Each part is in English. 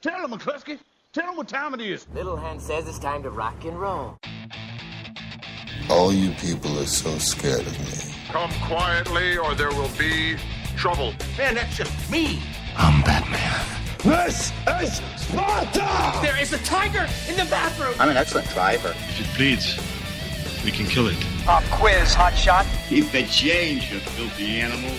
Tell him, McCluskey. Tell him what time it is. Little Hen says it's time to rock and roll. All you people are so scared of me. Come quietly or there will be trouble. Man, that's just me. I'm Batman. This is Sparta! There is a tiger in the bathroom! I'm an excellent driver. If it bleeds, we can kill it. Pop quiz, hot shot. Keep the change, you filthy animal.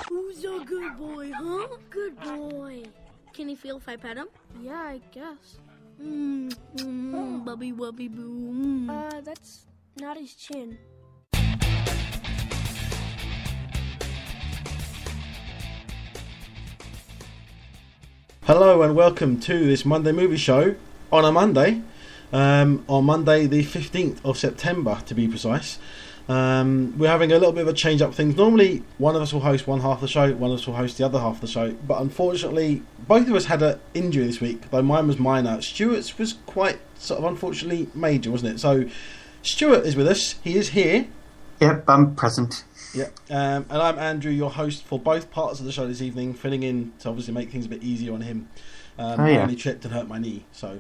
Who's a good boy, huh? Good boy. Can he feel if I pet him? Yeah, I guess. Bubby wubby boo. That's not his chin. Hello and welcome to this Monday movie show on a Monday. On Monday the 15th of September to be precise. We're having a little bit of a change up things. Normally one of us will host one half of the show, one of us will host the other half of the show, but unfortunately both of us had an injury this week, though mine was minor. Stuart's was quite sort of unfortunately major, wasn't it? So Stuart is with us, he is here. Yep, I'm present. Yep. And I'm Andrew, your host for both parts of the show this evening, filling in to obviously make things a bit easier on him. I only tripped and hurt my knee, so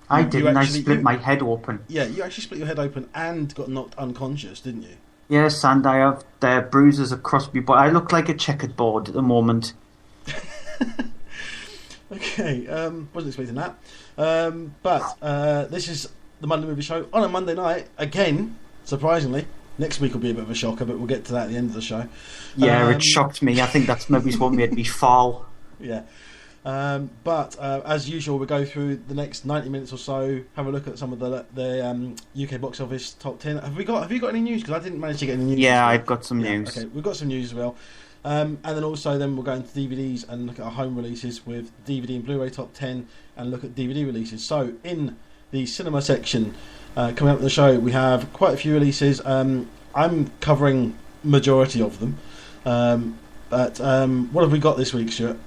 I didn't. I split my head open. Yeah, you actually split your head open and got knocked unconscious, didn't you? Yes, and I have bruises across me, but I look like a checkered board at the moment. Okay, wasn't expecting that. But this is the Monday Movie Show on a Monday night, again, surprisingly. Next week will be a bit of a shocker, but we'll get to that at the end of the show. Yeah, it shocked me. I think that's maybe what made me fall. Yeah. But as usual, we'll go through the next 90 minutes or so, have a look at some of the UK box office top 10. Have you got any news? Because I didn't manage to get any news. Yeah, I've got some news. Okay, we've got some news as well. And then also we'll go into DVDs and look at our home releases with DVD and Blu-ray top 10 and look at DVD releases. So in the cinema section, coming up in the show, we have quite a few releases. I'm covering majority of them. But what have we got this week, Stuart?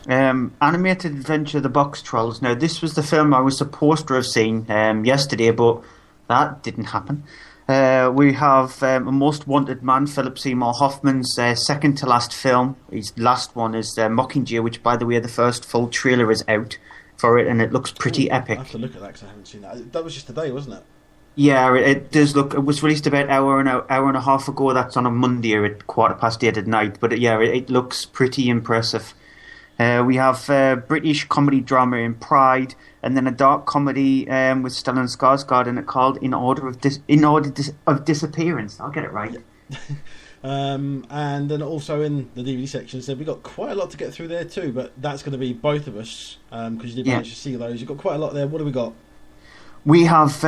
Animated Adventure The Box Trolls. Now, this was the film I was supposed to have seen yesterday, but that didn't happen. We have A Most Wanted Man, Philip Seymour Hoffman's second to last film. His last one is Mockingjay, which, by the way, the first full trailer is out for it, and it looks pretty epic. I have to look at that because I haven't seen that. That was just today, wasn't it? Yeah, it does look. It was released about an hour and a half ago. That's on a Monday at 8:15 at night. But it looks pretty impressive. We have British comedy drama in Pride, and then a dark comedy with Stellan Skarsgård in it called In Order of Disappearance. I'll get it right. Yeah. And then also in the DVD section, so we've got quite a lot to get through there too. But that's going to be both of us because you did manage to see those. You've got quite a lot there. What do we got? We have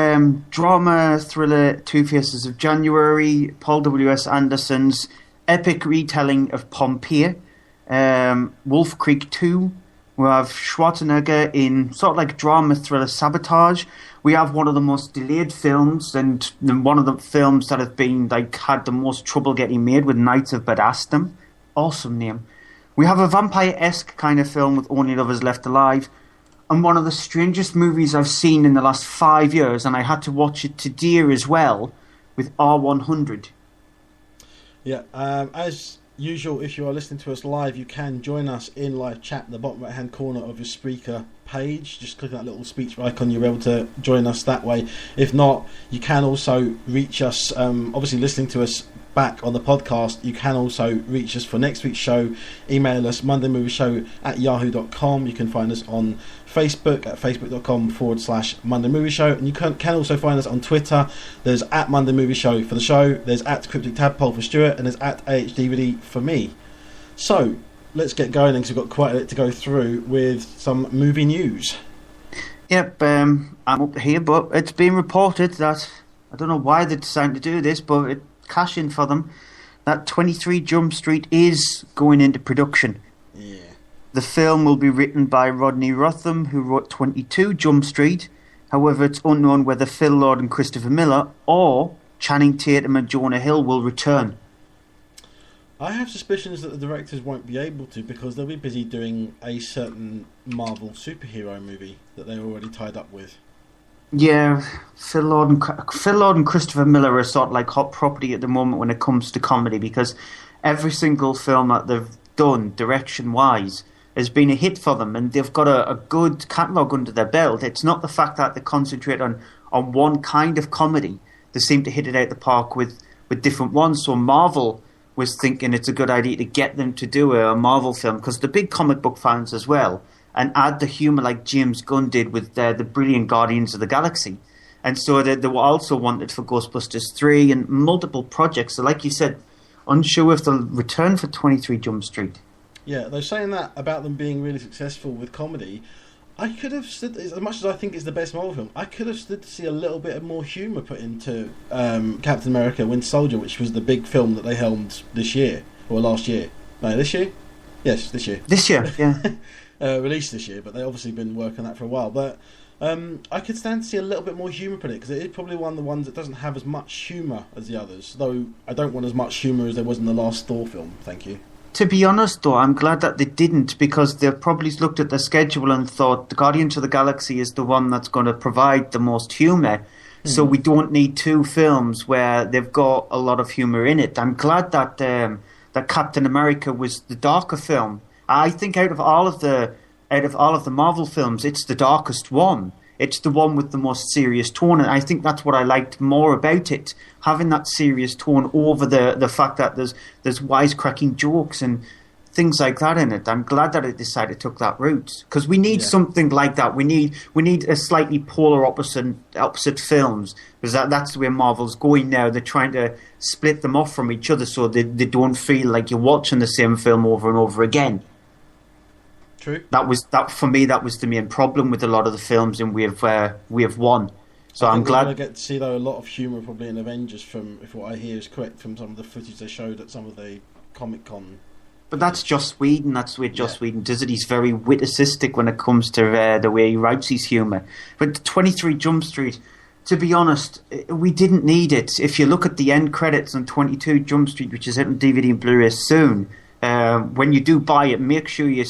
drama thriller Two Faces of January, Paul W.S. Anderson's epic retelling of Pompeii. Wolf Creek 2. We have Schwarzenegger in sort of like drama thriller Sabotage. We have one of the most delayed films and one of the films that have been had the most trouble getting made with Knights of Badassdom. Awesome name. We have a vampire-esque kind of film with Only Lovers Left Alive, and one of the strangest movies I've seen in the last 5 years, and I had to watch it today as well, with R100. Yeah, as usual, if you are listening to us live, you can join us in live chat in the bottom right hand corner of your Spreaker page. Just click that little speech icon, you'll be able to join us that way. If not, you can also reach us, obviously listening to us back on the podcast, you can also reach us for next week's show. Email us mondaymovieshow@yahoo.com. You can find us on Facebook at facebook.com/Monday Movie Show, and you can also find us on Twitter. There's at Monday Movie Show for the show, there's at Cryptic Tadpole for Stuart, and there's at AHDVD for me. So let's get going because we've got quite a bit to go through with some movie news. Yep, I'm up here, but it's been reported that, I don't know why they decided to do this, but it cash in for them, that 23 Jump Street is going into production. Yeah. The film will be written by Rodney Rotham, who wrote 22 Jump Street. However, it's unknown whether Phil Lord and Christopher Miller or Channing Tatum and Jonah Hill will return. I have suspicions that the directors won't be able to because they'll be busy doing a certain Marvel superhero movie that they're already tied up with. Yeah, Phil Lord and Christopher Miller are sort of like hot property at the moment when it comes to comedy, because every single film that they've done, direction-wise, has been a hit for them, and they've got a good catalogue under their belt. It's not the fact that they concentrate on one kind of comedy. They seem to hit it out the park with different ones. So Marvel was thinking it's a good idea to get them to do a Marvel film, because they're big comic book fans as well, and add the humour like James Gunn did with the brilliant Guardians of the Galaxy. And so they were also wanted for Ghostbusters 3 and multiple projects. So like you said, unsure if they'll return for 23 Jump Street. Yeah, they're saying that about them being really successful with comedy. I could have stood, as much as I think it's the best Marvel film, I could have stood to see a little bit more humour put into Captain America Winter Soldier, which was the big film that they helmed this year, or last year. No, this year? Yes, this year. This year, yeah. Released this year, but they've obviously been working on that for a while. But I could stand to see a little bit more humour put in it, because it is probably one of the ones that doesn't have as much humour as the others, though I don't want as much humour as there was in the last Thor film, thank you. To be honest, though, I'm glad that they didn't, because they've probably looked at the schedule and thought the Guardians of the Galaxy is the one that's going to provide the most humour. So we don't need two films where they've got a lot of humour in it. I'm glad that that Captain America was the darker film. I think out of all of the Marvel films, it's the darkest one. It's the one with the most serious tone, and I think that's what I liked more about it, having that serious tone over the fact that there's wisecracking jokes and things like that in it. I'm glad that it decided to take that route, because we need something like that. We need a slightly polar opposite films, because that's the way Marvel's going now. They're trying to split them off from each other so they don't feel like you're watching the same film over and over again. True. That was the main problem with a lot of the films in Wave 1. So I'm glad we're going to get to see though a lot of humour probably in Avengers, from, if what I hear is correct, from some of the footage they showed at some of the Comic-Con. But that's Joss Whedon. That's the way Joss Whedon does it. He's very witticistic when it comes to the way he writes his humour. But 23 Jump Street, to be honest, we didn't need it. If you look at the end credits on 22 Jump Street, which is out on DVD and Blu-ray soon, when you do buy it, make sure you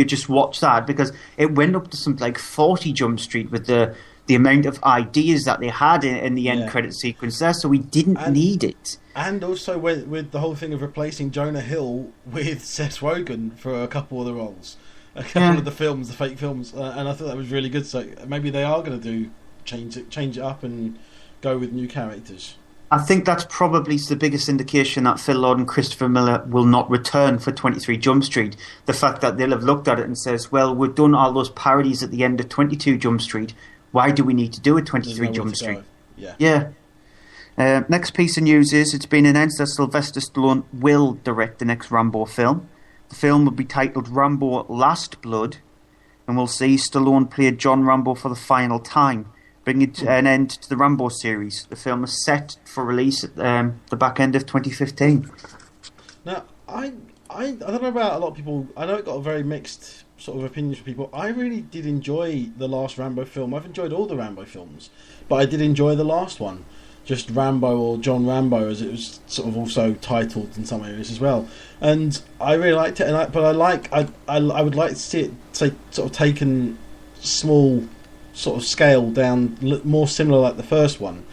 just watch that, because it went up to something like 40 Jump Street with the amount of ideas that they had in the end credit sequence there, so we didn't need it. And also with the whole thing of replacing Jonah Hill with Seth Rogen for a couple of the roles, a couple of the films, the fake films, and I thought that was really good. So maybe they are going to change it up and go with new characters. I think that's probably the biggest indication that Phil Lord and Christopher Miller will not return for 23 Jump Street. The fact that they'll have looked at it and says, well, we've done all those parodies at the end of 22 Jump Street. Why do we need to do a 23 Jump Street? Yeah. Next piece of news is it's been announced that Sylvester Stallone will direct the next Rambo film. The film will be titled Rambo Last Blood, and we'll see Stallone play John Rambo for the final time, bringing an end to the Rambo series. The film is set for release at the back end of 2015. Now, I don't know about a lot of people. I know it got a very mixed sort of opinions from people. I really did enjoy the last Rambo film. I've enjoyed all the Rambo films, but I did enjoy the last one, just Rambo, or John Rambo as it was sort of also titled in some areas as well. And I really liked it. And I would like to see it sort of taken small sort of scale down, more similar like the first one,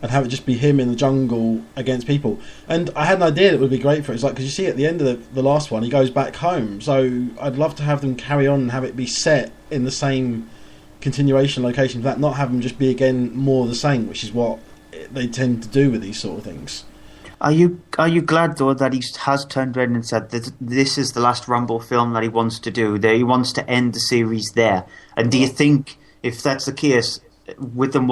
and have it just be him in the jungle against people. And I had an idea that would be great for it. It's like, because you see at the end of the last one, he goes back home. So I'd love to have them carry on and have it be set in the same continuation location for that, not have them just be again more the same, which is what they tend to do with these sort of things. Are you glad though that he has turned around and said that this is the last Rambo film that he wants to do? That he wants to end the series there? And do you think, if that's the case, with them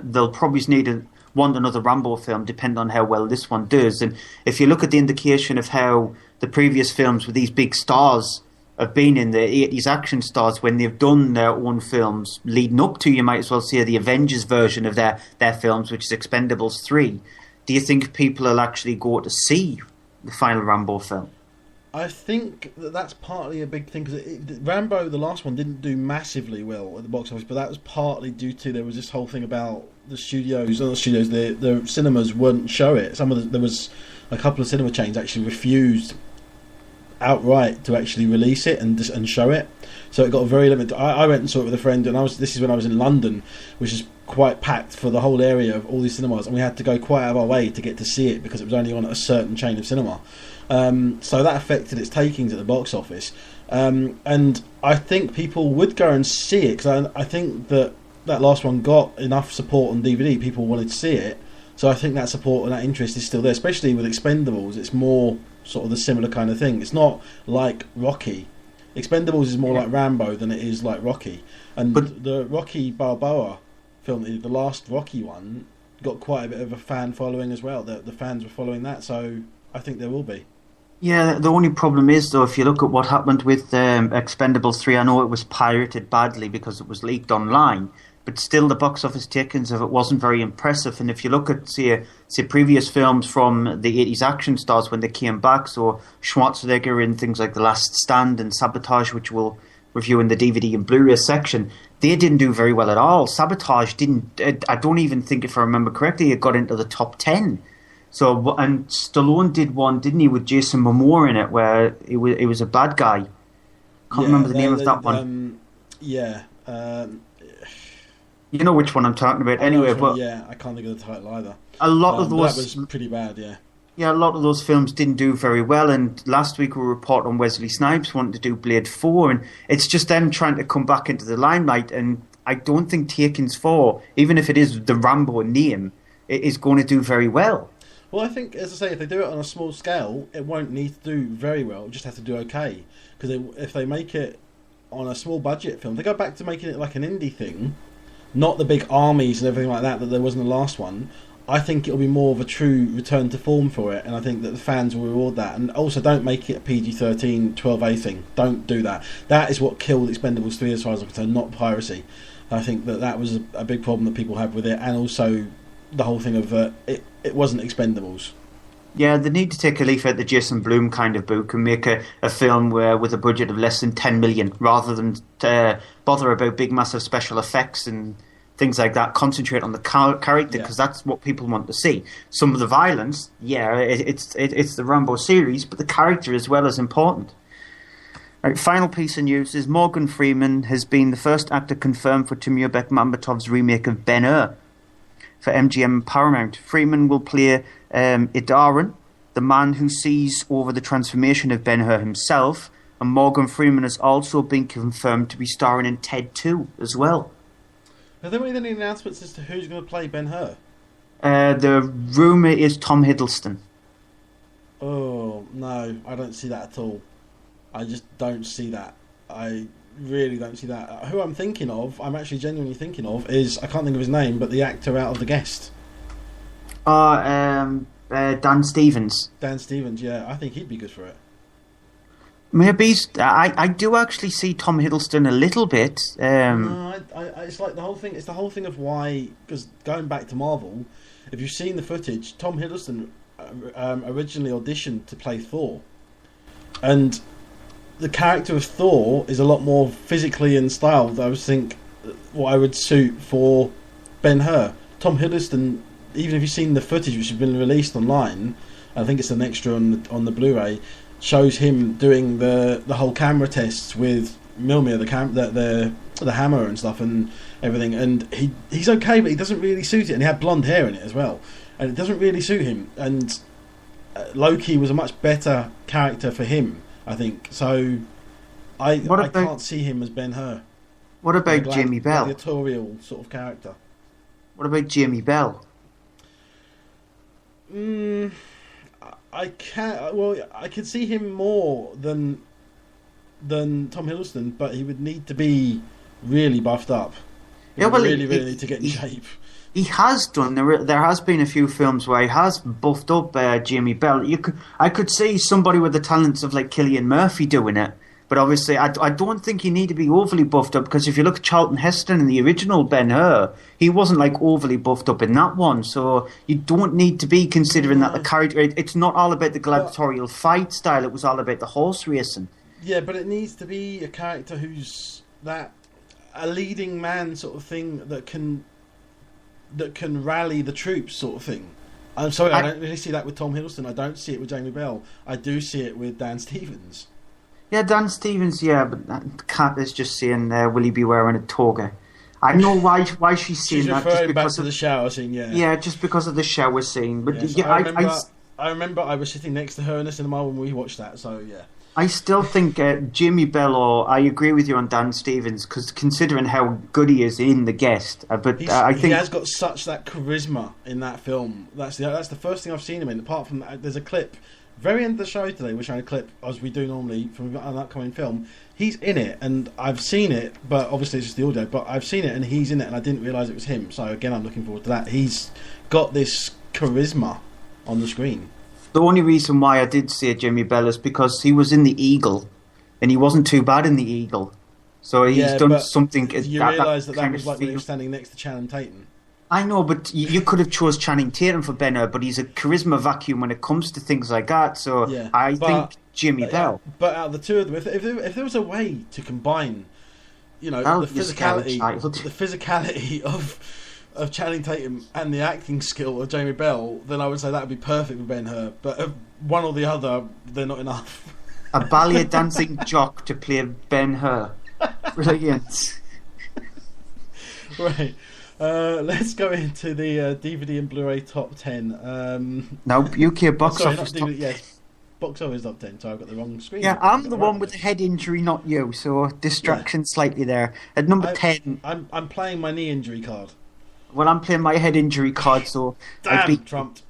they'll probably want another Rambo film, depending on how well this one does? And if you look at the indication of how the previous films with these big stars have been in the 80s action stars, when they've done their own films leading up to, you might as well say, the Avengers version of their films, which is Expendables 3, do you think people will actually go to see the final Rambo film? I think that's partly a big thing, because Rambo, the last one, didn't do massively well at the box office, but that was partly due to, there was this whole thing about the cinemas wouldn't show it. There was a couple of cinema chains actually refused outright to actually release it and show it, so it got very limited. I went and saw it with a friend, and this is when I was in London, which is quite packed for the whole area of all these cinemas, and we had to go quite out of our way to get to see it because it was only on a certain chain of cinema. So that affected its takings at the box office. And I think people would go and see it, because I think that last one got enough support on DVD. People wanted to see it, so I think that support and that interest is still there, especially with Expendables. It's more sort of the similar kind of thing. It's not like Rocky. Expendables is more like Rambo than it is like Rocky. And the Rocky Balboa film, the last Rocky one, got quite a bit of a fan following as well. The fans were following that, so I think there will be. Yeah, the only problem is, though, if you look at what happened with Expendables 3, I know it was pirated badly because it was leaked online, but still the box office takings of it wasn't very impressive. And if you look at, say previous films from the 80s action stars when they came back, so Schwarzenegger in things like The Last Stand and Sabotage, which we'll review in the DVD and Blu-ray section, they didn't do very well at all. Sabotage didn't, I don't even think, if I remember correctly, it got into the top 10. So, and Stallone did one, didn't he, with Jason Momoa in it, where he was a bad guy. Can't remember the name of that one. You know which one I'm talking about. Anyway, but I can't think of the title either. A lot of those, that was pretty bad. Yeah, a lot of those films didn't do very well. And last week we reported on Wesley Snipes wanting to do Blade 4, and it's just them trying to come back into the limelight. And I don't think Takens 4, even if it is the Rambo name, it is going to do very well. Well, I think, as I say, if they do it on a small scale, it won't need to do very well. It'll just have to do okay. Because if they make it on a small budget film, they go back to making it like an indie thing, not the big armies and everything like that there was in the last one. I think it'll be more of a true return to form for it, and I think that the fans will reward that. And also, don't make it a PG-13, 12A thing. Don't do that. That is what killed Expendables 3 as far as I'm concerned, not piracy. I think that was a big problem that people had with it, and also the whole thing of it wasn't Expendables. Yeah, they need to take a leaf out the Jason Blum kind of book and make a film with a budget of less than 10 million, rather than bother about big massive special effects and things like that. Concentrate on the character, because that's what people want to see. Some of the violence, it's the Rambo series, but the character as well is important. Right, final piece of news is Morgan Freeman has been the first actor confirmed for Timur Bekmambetov's remake of Ben-Hur for MGM and Paramount. Freeman will play Idaran, the man who sees over the transformation of Ben-Hur himself, and Morgan Freeman has also been confirmed to be starring in Ted 2 as well. Have there been any announcements as to who's going to play Ben-Hur? The rumour is Tom Hiddleston. Oh, no, I don't see that at all. I just don't see that. I really don't see that. Who I'm thinking of, I'm actually genuinely thinking of, is, I can't think of his name, but the actor out of The Guest. Dan Stevens. Dan Stevens, yeah, I think he'd be good for it. Maybe I do actually see Tom Hiddleston a little bit. No, it's like the whole thing. It's the whole thing of why. Because going back to Marvel, if you've seen the footage, Tom Hiddleston originally auditioned to play Thor, and the character of Thor is a lot more physically and styled. I would think what I would suit for Ben-Hur. Tom Hiddleston, even if you've seen the footage which has been released online, I think it's an extra on the Blu-ray, shows him doing the whole camera tests with Mjolnir, the hammer and stuff and everything, and he's okay, but he doesn't really suit it, and he had blonde hair in it as well, and it doesn't really suit him. And Loki was a much better character for him, I think. So I can't see him as Ben-Hur. What about Jamie Bell? Gladiatorial sort of character. What about Jamie Bell? I could see him more than Tom Hiddleston, but he would need to be really buffed up. He really need to get in shape. He has done. There has been a few films where he has buffed up Jamie Bell. I could see somebody with the talents of like Cillian Murphy doing it, but obviously I don't think you need to be overly buffed up, because if you look at Charlton Heston in the original Ben-Hur, he wasn't like overly buffed up in that one, so you don't need to be considering that the character. It's not all about the gladiatorial fight style. It was all about the horse racing. Yeah, but it needs to be a character who's a leading man sort of thing that can rally the troops sort of thing. I'm sorry, I don't really see that with Tom Hiddleston. I don't see it with Jamie Bell. I do see it with Dan Stevens. Yeah, Dan Stevens, yeah, but Kat is just saying, will he be wearing a toga? I know why she's saying that. She's referring back to the shower scene, yeah. Yeah, just because of the shower scene. But I remember I was sitting next to her in the cinema when we watched that, so yeah. I still think Jamie Bell, or I agree with you on Dan Stevens, because considering how good he is in The Guest, but I think he has got such that charisma in that film. That's the first thing I've seen him in. Apart from that, there's a clip very end of the show today, which I clip as we do normally from an upcoming film. He's in it, and I've seen it, but obviously it's just the audio. But I've seen it, and he's in it, and I didn't realise it was him. So again, I'm looking forward to that. He's got this charisma on the screen. The only reason why I did say Jimmy Bell is because he was in The Eagle, and he wasn't too bad in The Eagle. So he's done something. You realise that was like when he was standing next to Channing Tatum. I know, but you could have chose Channing Tatum for Ben-Hur, but he's a charisma vacuum when it comes to things like that. So I think Jimmy Bell. But out of the two of them, if there was a way to combine, the physicality of Channing Tatum and the acting skill of Jamie Bell, then I would say that would be perfect for Ben-Hur. But if one or the other, they're not enough. A ballet dancing jock to play Ben-Hur. Brilliant. Right. Let's go into the DVD and Blu-ray top 10. No, UK box office top 10. Yes, box office top 10. So I've got the wrong screen. Yeah, I'm the one with the head injury, not you. So distraction slightly there. At number 10... I'm playing my knee injury card. Well, I'm playing my head injury card, so... Damn, trumped.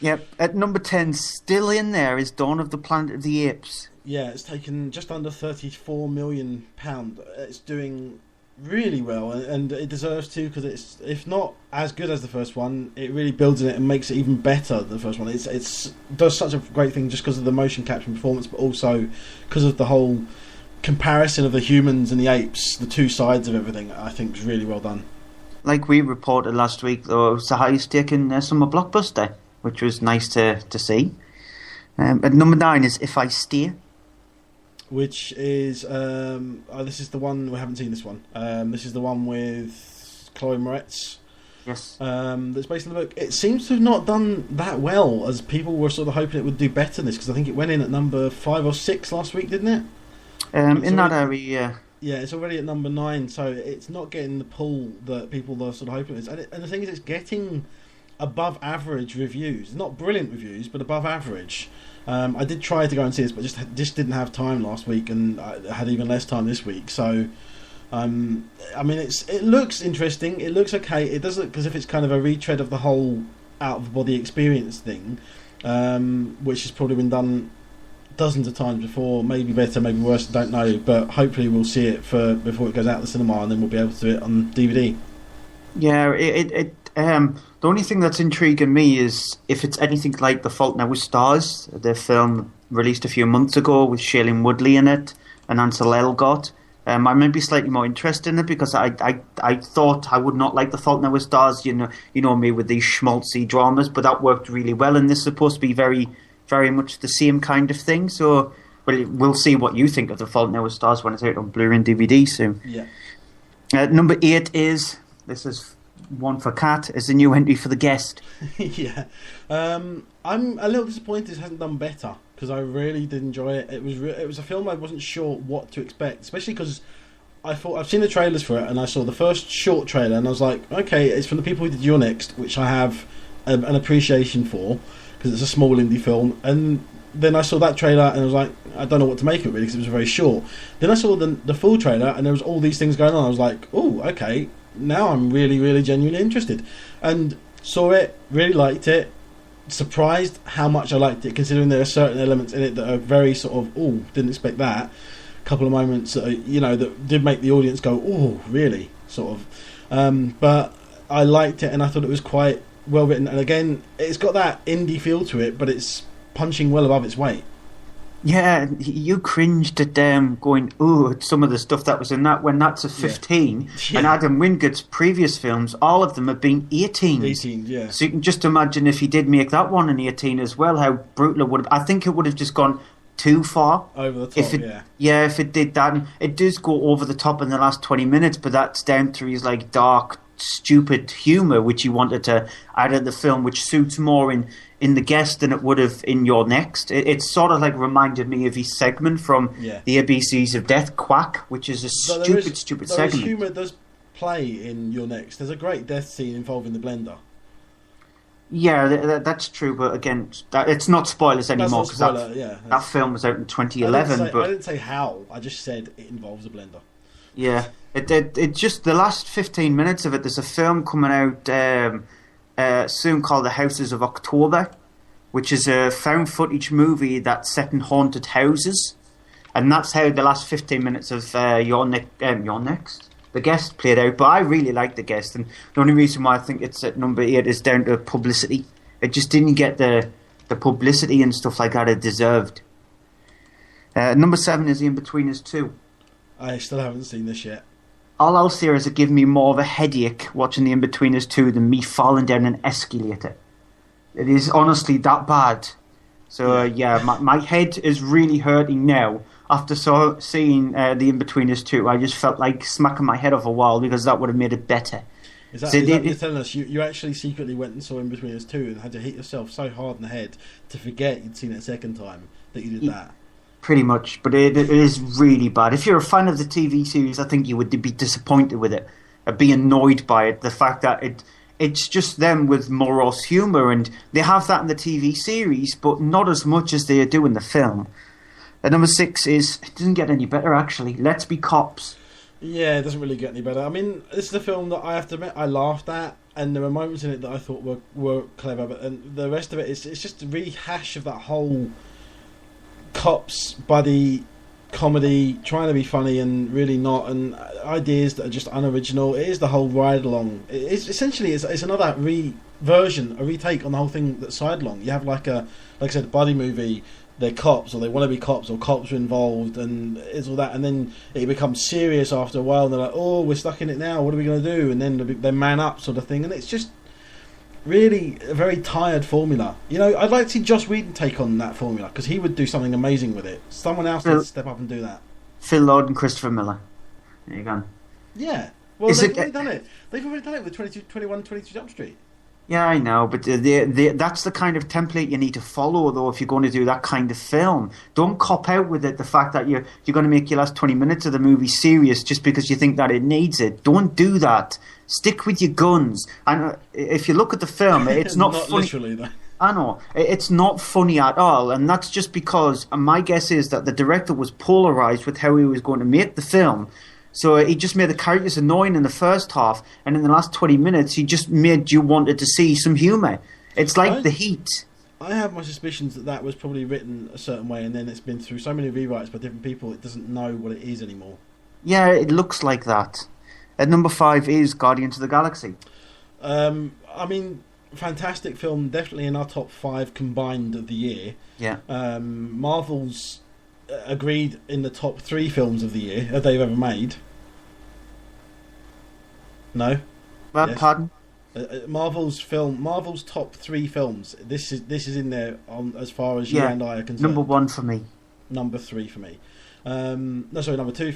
Yep, at number 10, still in there, is Dawn of the Planet of the Apes. Yeah, it's taken just under £34 million. It's doing really well, and it deserves to, because it's, if not as good as the first one, it really builds in it and makes it even better than the first one. It's does such a great thing just because of the motion capture performance, but also because of the whole comparison of the humans and the apes, the two sides of everything. I think is really well done. Like we reported last week, though, it was the highest taken summer blockbuster, which was nice to see. At number 9 is If I Stay, which is this is the one, we haven't seen this one. This is the one with Chloe Moretz. Yes. That's based on the book. It seems to have not done that well, as people were sort of hoping it would do better than this, because I think it went in at number 5 or 6 last week, didn't it? In that area, yeah, it's already at number 9, so it's not getting the pull that people are sort of hoping it is. And the thing is, it's getting above average reviews. Not brilliant reviews, but above average. I did try to go and see this, but just didn't have time last week, and I had even less time this week. So, I mean, it looks interesting. It looks okay. It does look as if it's kind of a retread of the whole out-of-body experience thing, which has probably been done dozens of times before. Maybe better, maybe worse. Don't know. But hopefully, we'll see it before it goes out to the cinema, and then we'll be able to do it on DVD. Yeah, the only thing that's intriguing me is if it's anything like The Fault in Our Stars, the film released a few months ago with Shailene Woodley in it and Ansel Elgort. I might be slightly more interested in it, because I thought I would not like The Fault in Our Stars, you know me with these schmaltzy dramas, but that worked really well, and this is supposed to be very, very much the same kind of thing. So we'll see what you think of The Fault in Our Stars when it's out on Blu-ray and DVD soon. Yeah. Number 8 is, this is one for Kat, is the new entry for The Guest. Yeah. I'm a little disappointed it hasn't done better, because I really did enjoy it. It was a film I wasn't sure what to expect, especially because I thought, I've seen the trailers for it, and I saw the first short trailer, and I was like, okay, it's from the people who did Your Next, which I have an appreciation for, because it's a small indie film. And then I saw that trailer, and I was like, I don't know what to make of it, really, because it was very short. Then I saw the full trailer, and there was all these things going on. I was like, oh, okay, now I'm really, really genuinely interested. And saw it, really liked it, surprised how much I liked it, considering there are certain elements in it that are very sort of, oh, didn't expect that. A couple of moments that did make the audience go, oh, really, sort of. But I liked it, and I thought it was quite well written. And again, it's got that indie feel to it, but it's punching well above its weight. Yeah, you cringed at them going, ooh, at some of the stuff that was in that, when that's a 15. Yeah. And Adam Wingood's previous films, all of them have been 18. 18, yeah. So you can just imagine if he did make that one an 18 as well, how brutal it would have. I think it would have just gone too far. Over the top, yeah. Yeah, if it did that. And it does go over the top in the last 20 minutes, but that's down to his dark, stupid humour, which he wanted to add in the film, which suits more in The Guest than it would have in Your Next. It's sort of reminded me of his segment from the ABCs of Death, Quack, which is a stupid segment. Humour does play in Your Next. There's a great death scene involving the blender. Yeah, that's true, but again, it's not spoilers anymore That's not because spoiler, that film was out in 2011. I But didn't say how. I just said it involves a blender. yeah, it just the last 15 minutes of it. There's a film coming out soon called The Houses of October, which is a found footage movie that's set in haunted houses, and that's how the last 15 minutes of Your Next. The Guest played out, but I really like The Guest, and the only reason why I think it's at number 8 is down to publicity. It just didn't get the publicity and stuff like that it deserved. Number 7 is The In-Betweeners 2. I still haven't seen this yet. All I'll say is it gave me more of a headache watching The In-Betweeners 2 than me falling down an escalator. It is honestly that bad. So my head is really hurting now. After seeing The In-Betweeners 2, I just felt like smacking my head off a wall because that would have made it better. Is that you're telling us you actually secretly went and saw In-Betweeners 2 and had to hit yourself so hard in the head to forget you'd seen it a second time that you did that? Pretty much, but it is really bad. If you're a fan of the TV series, I think you would be disappointed with it, be annoyed by it. The fact that it's just them with morose humour, and they have that in the TV series, but not as much as they do in the film. And number 6 is, it doesn't get any better actually, Let's Be Cops. Yeah, it doesn't really get any better. I mean, this is a film that I have to admit I laughed at, and there were moments in it that I thought were clever, but and the rest of it it's just a rehash of that whole cops buddy comedy, trying to be funny and really not, and ideas that are just unoriginal. It is the whole ride along. It's essentially it's another a retake on the whole thing that's Sidelong. You have like I said, buddy movie. They're cops, or they want to be cops, or cops are involved, and it's all that. And then it becomes serious after a while, and they're like, "Oh, we're stuck in it now. What are we going to do?" And then they man up, sort of thing. And it's just really a very tired formula. You know, I'd like to see Joss Whedon take on that formula because he would do something amazing with it. Someone else needs to step up and do that. Phil Lord and Christopher Miller. There you go. Yeah. Well, they've already done it. They've already done it with 22 Jump Street. Yeah, I know, but that's the kind of template you need to follow, though, if you're going to do that kind of film. Don't cop out with it, the fact that you're going to make your last 20 minutes of the movie serious just because you think that it needs it. Don't do that. Stick with your guns. And if you look at the film, it's not funny. Literally, though. I know. It's not funny at all, and that's just because my guess is that the director was polarised with how he was going to make the film. So he just made the characters annoying in the first half, and in the last 20 minutes, he just made you wanted to see some humour. It's like The Heat. I have my suspicions that was probably written a certain way, and then it's been through so many rewrites by different people, it doesn't know what it is anymore. Yeah, it looks like that. At number 5 is Guardians of the Galaxy. I mean, fantastic film, definitely in our top 5 combined of the year. Yeah. Marvel's agreed in the top 3 films of the year that they've ever made. No? Yes. Pardon? Marvel's top 3 films. This is in there as far as you and I are concerned. Number 1 for me. Number 3 for me. No, sorry, number 2.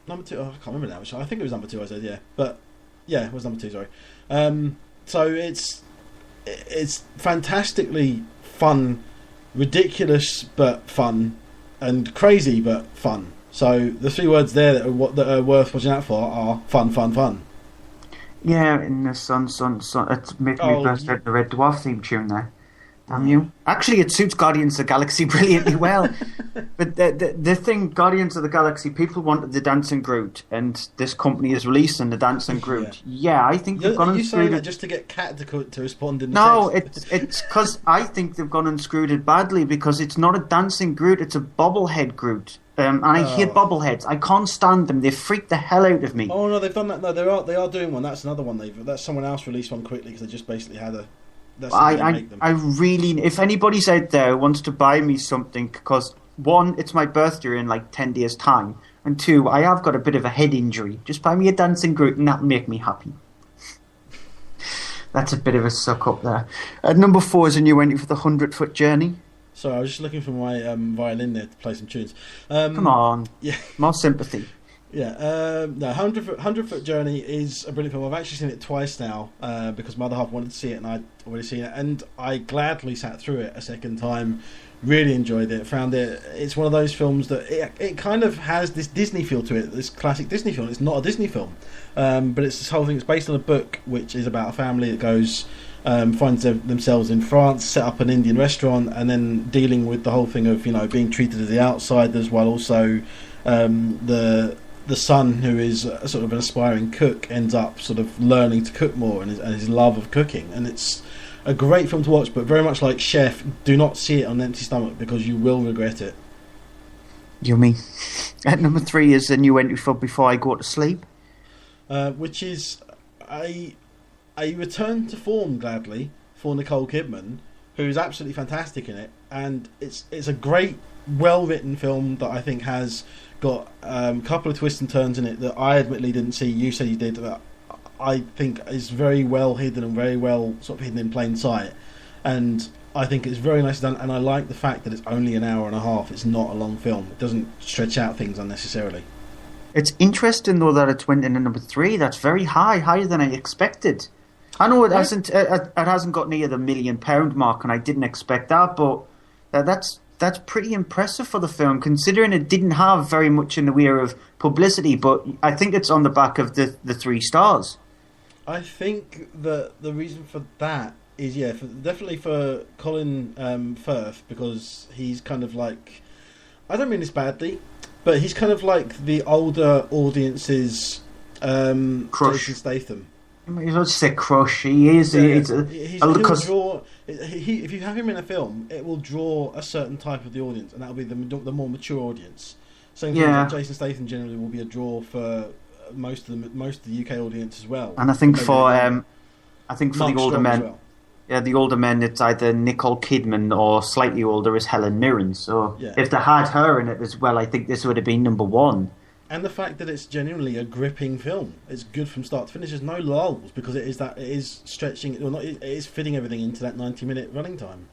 Number 2. Oh, I can't remember now. I think it was number 2. I said but it was number 2. Sorry. So it's fantastically fun, ridiculous but fun, and crazy but fun. So the 3 words there that are worth watching out for are fun, fun, fun. Yeah, in the sun. It's making me burst out the Red Dwarf theme tune there. Damn you. Actually, it suits Guardians of the Galaxy brilliantly well. But the thing, Guardians of the Galaxy, people wanted the Dancing Groot, and this company is releasing the Dancing Groot. Yeah, I think they've gone and screwed it. Are you saying that just to get Kat to respond in the No, text? it's because I think they've gone and screwed it badly, because it's not a dancing Groot, it's a bobblehead Groot. And I hate bobbleheads. I can't stand them. They freak the hell out of me. Oh no, they've done that. No, they are doing one. That's another one. That's someone else released one quickly because they just basically had a. I really, if anybody's out there who wants to buy me something, because 1, it's my birthday in like 10 days' time, and 2, I have got a bit of a head injury. Just buy me a dancing Groot and that'll make me happy. That's a bit of a suck up there. Number 4 is a new entry for the 100-foot journey. Sorry, I was just looking for my violin there to play some tunes. Come on, yeah, more sympathy. Yeah, no, 100 Foot Journey is a brilliant film. I've actually seen it twice now because my other half wanted to see it and I'd already seen it, and I gladly sat through it a second time. Really enjoyed it. Found it's one of those films that it kind of has this Disney feel to it, this classic Disney film. It's not a Disney film, but it's this whole thing. It's based on a book which is about a family that goes, finds themselves in France, set up an Indian restaurant, and then dealing with the whole thing of being treated as the outsiders, while also the son, who is a sort of an aspiring cook, ends up sort of learning to cook more and his love of cooking. And it's a great film to watch, but very much like Chef, do not see it on an empty stomach because you will regret it. Yummy. At number 3 is a new entry for Before I Go to Sleep, which is a return to form, gladly, for Nicole Kidman, who is absolutely fantastic in it. And it's a great, well-written film that I think has got a couple of twists and turns in it that I admittedly didn't see. You said you did, but I think is very well hidden and very well sort of hidden in plain sight. And I think it's very nicely done, and I like the fact that it's only an hour and a half. It's not a long film. It doesn't stretch out things unnecessarily. It's interesting though that it went in at number 3. That's very higher than I expected. I know it hasn't got near the £1 million mark, and I didn't expect that, but that's pretty impressive for the film, considering it didn't have very much in the way of publicity. But I think it's on the back of the 3 stars. I think that the reason for that is definitely for Colin Firth, because he's kind of like, I don't mean this badly, but he's kind of like the older audience's Jason Statham. You don't say crush. He is. If you have him in a film, it will draw a certain type of the audience, and that will be the more mature audience. Same thing like Jason Statham generally will be a draw for most of the UK audience as well. And I think for the older men, well. The older men, it's either Nicole Kidman or slightly older is Helen Mirren. So if they had her in it as well, I think this would have been number 1. And the fact that it's genuinely a gripping film. It's good from start to finish. There's no lulls, because it is stretching. It is fitting everything into that 90-minute running time.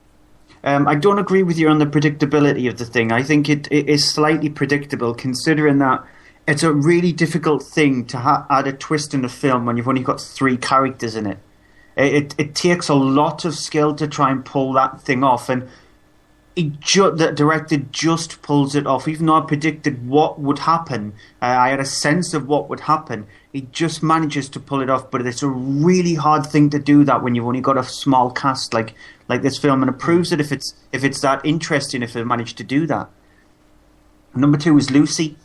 I don't agree with you on the predictability of the thing. I think it is slightly predictable, considering that it's a really difficult thing to add a twist in a film when you've only got 3 characters in it. It takes a lot of skill to try and pull that thing off, and the director just pulls it off. Even though I predicted what would happen, I had a sense of what would happen, he just manages to pull it off. But it's a really hard thing to do that when you've only got a small cast like this film, and it proves that if it's that interesting, if they manage to do that. Number 2 is Lucy,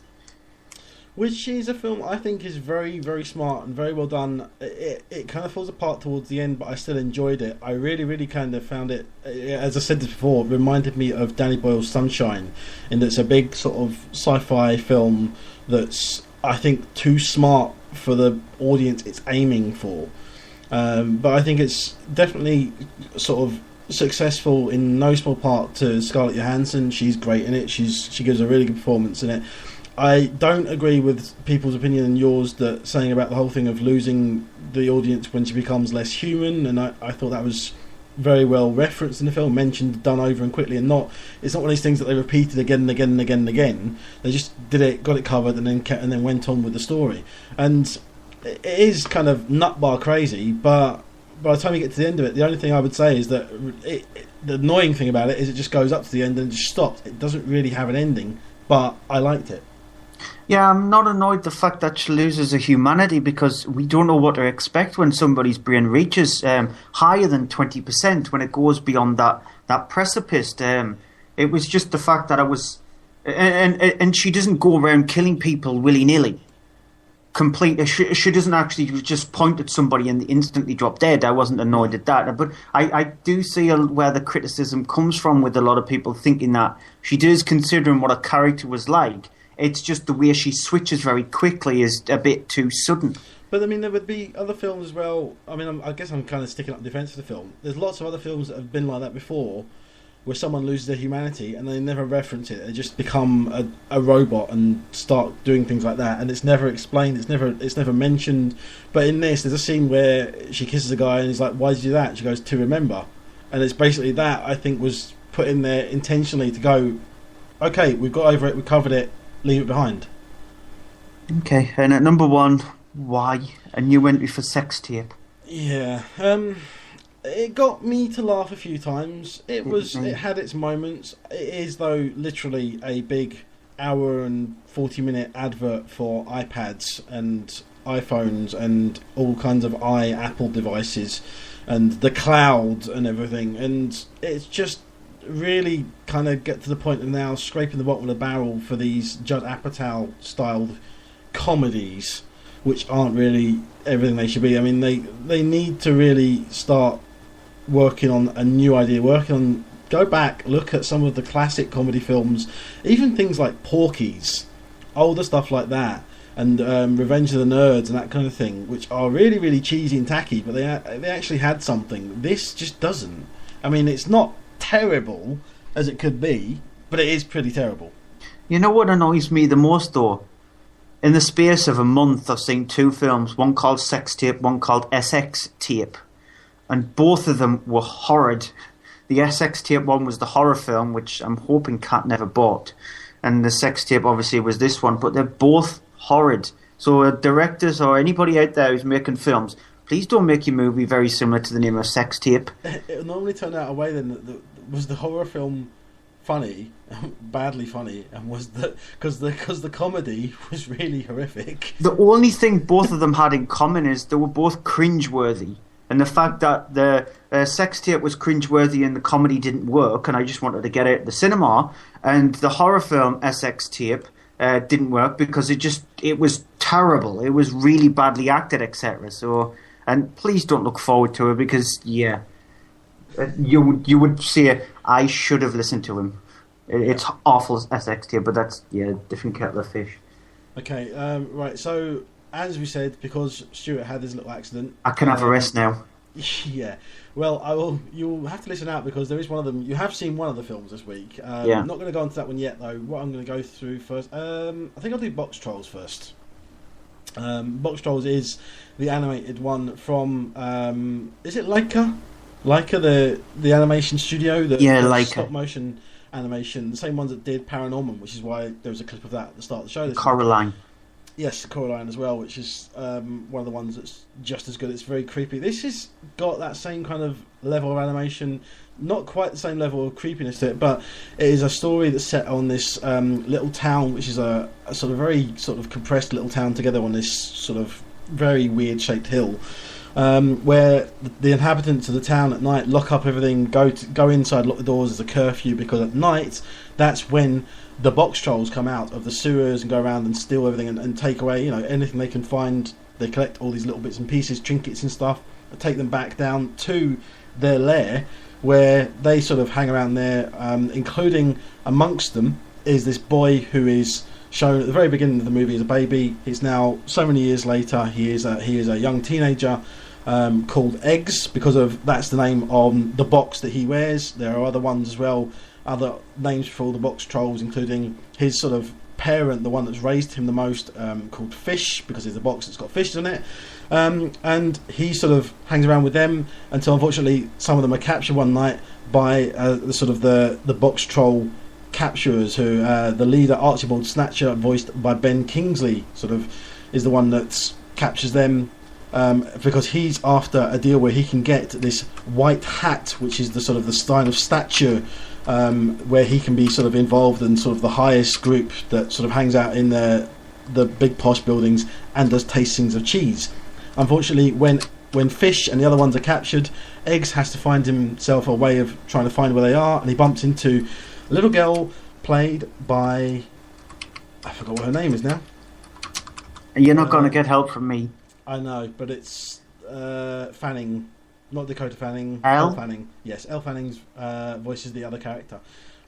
which is a film I think is very, very smart and very well done. It kind of falls apart towards the end, but I still enjoyed it. I really, really kind of found it, as I said before, it reminded me of Danny Boyle's Sunshine, in that it's a big sort of sci-fi film that's, I think, too smart for the audience it's aiming for. But I think it's definitely sort of successful in no small part to Scarlett Johansson. She's great in it. She gives a really good performance in it. I don't agree with people's opinion and yours that saying about the whole thing of losing the audience when she becomes less human, and I thought that was very well referenced in the film, mentioned, done over and quickly, and it's not one of these things that they repeated again and again and again and again. They just did it, got it covered, and then went on with the story. And it is kind of nut bar crazy, but by the time you get to the end of it, the only thing I would say is that the annoying thing about it is it just goes up to the end and just stops. It doesn't really have an ending, but I liked it. Yeah, I'm not annoyed the fact that she loses her humanity, because we don't know what to expect when somebody's brain reaches higher than 20%, when it goes beyond that precipice. It was just the fact that I was... And she doesn't go around killing people willy-nilly. She doesn't actually just point at somebody and instantly drop dead. I wasn't annoyed at that. But I do see where the criticism comes from, with a lot of people thinking that she does, considering what her character was like. It's just the way she switches very quickly is a bit too sudden. But I mean, there would be other films as well. I mean, I guess I'm kind of sticking up the defence of the film. There's lots of other films that have been like that before, where someone loses their humanity and they never reference it. They just become a robot and start doing things like that, and it's never explained. It's never mentioned. But in this, there's a scene where she kisses a guy and he's like, "Why did you do that?" She goes, "To remember." And it's basically that, I think, was put in there intentionally to go, okay, we've got over it, we covered it, leave it behind. Okay, and at number 1, why a new entry for Sex Tape? Yeah, it got me to laugh a few times. It had its moments. It is, though, literally a big hour and 40-minute advert for iPads and iPhones and all kinds of Apple devices and the cloud and everything, and it's just really kind of get to the point of now scraping the bottom of the barrel for these Judd Apatow styled comedies, which aren't really everything they should be. I mean, they need to really start working on a new idea, go back, look at some of the classic comedy films, even things like Porky's, older stuff like that, and Revenge of the Nerds and that kind of thing, which are really, really cheesy and tacky, but they actually had something. This just doesn't. I mean, it's not terrible as it could be, but it is pretty terrible. You know what annoys me the most, though? In the space of a month, I've seen 2 films, one called Sex Tape, one called SX Tape, and both of them were horrid. The SX Tape one was the horror film, which I'm hoping Kat never bought, and the Sex Tape obviously was this one, but they're both horrid. So directors or anybody out there who's making films, please don't make your movie very similar to the name of Sex Tape. It'll normally turn out a way then. Was the horror film funny, badly funny, and was because the comedy was really horrific? The only thing both of them had in common is they were both cringeworthy. And the fact that the Sex Tape was cringeworthy and the comedy didn't work, and I just wanted to get out of the cinema, and the horror film SX Tape didn't work because it was terrible. It was really badly acted, etc. So, and please don't look forward to it because, yeah, you would say I should have listened to him. It's awful SX Tape, but that's different kettle of fish. Okay, right. So as we said, because Stuart had his little accident, I can have a rest now. Yeah. Well, you'll have to listen out because there is one of them. You have seen one of the films this week. I'm not going to go into that one yet, though. What I'm going to go through first, I think I'll do Box Trolls first. Box Trolls is the animated one from, is it Leica? Leica, the animation studio? Leica. Stop motion animation. The same ones that did Paranorman, which is why there was a clip of that at the start of the show. Coraline. Yes, Coraline as well, which is one of the ones that's just as good. It's very creepy. This has got that same kind of level of animation, not quite the same level of creepiness to it, but it is a story that's set on this little town, which is a sort of very sort of compressed little town together on this sort of very weird shaped hill, where the inhabitants of the town at night lock up everything, go inside, lock the doors as a curfew, because at night that's when the box trolls come out of the sewers and go around and steal everything and take away, anything they can find. They collect all these little bits and pieces, trinkets and stuff, and take them back down to their lair, where they sort of hang around there, including amongst them is this boy who is shown at the very beginning of the movie as a baby. He's now, so many years later, he is a young teenager called Eggs, because that's the name on the box that he wears. There are other ones as well, other names for all the box trolls, including his sort of parent, the one that's raised him the most, called Fish, because it's a box that's got fishes in it. And he sort of hangs around with them until, unfortunately, some of them are captured one night by the box troll capturers, who the leader, Archibald Snatcher, voiced by Ben Kingsley, sort of is the one that captures them, because he's after a deal where he can get this white hat, which is the sort of the sign of stature, where he can be sort of involved in sort of the highest group that sort of hangs out in the big posh buildings and does tastings of cheese. Unfortunately, when Fish and the other ones are captured, Eggs has to find himself a way of trying to find where they are, and he bumps into a little girl played by, I forgot what her name is now. You're not going to get help from me. I know, but it's Fanning. Not Dakota Fanning. Elle Fanning. Yes, Elle Fanning voices the other character.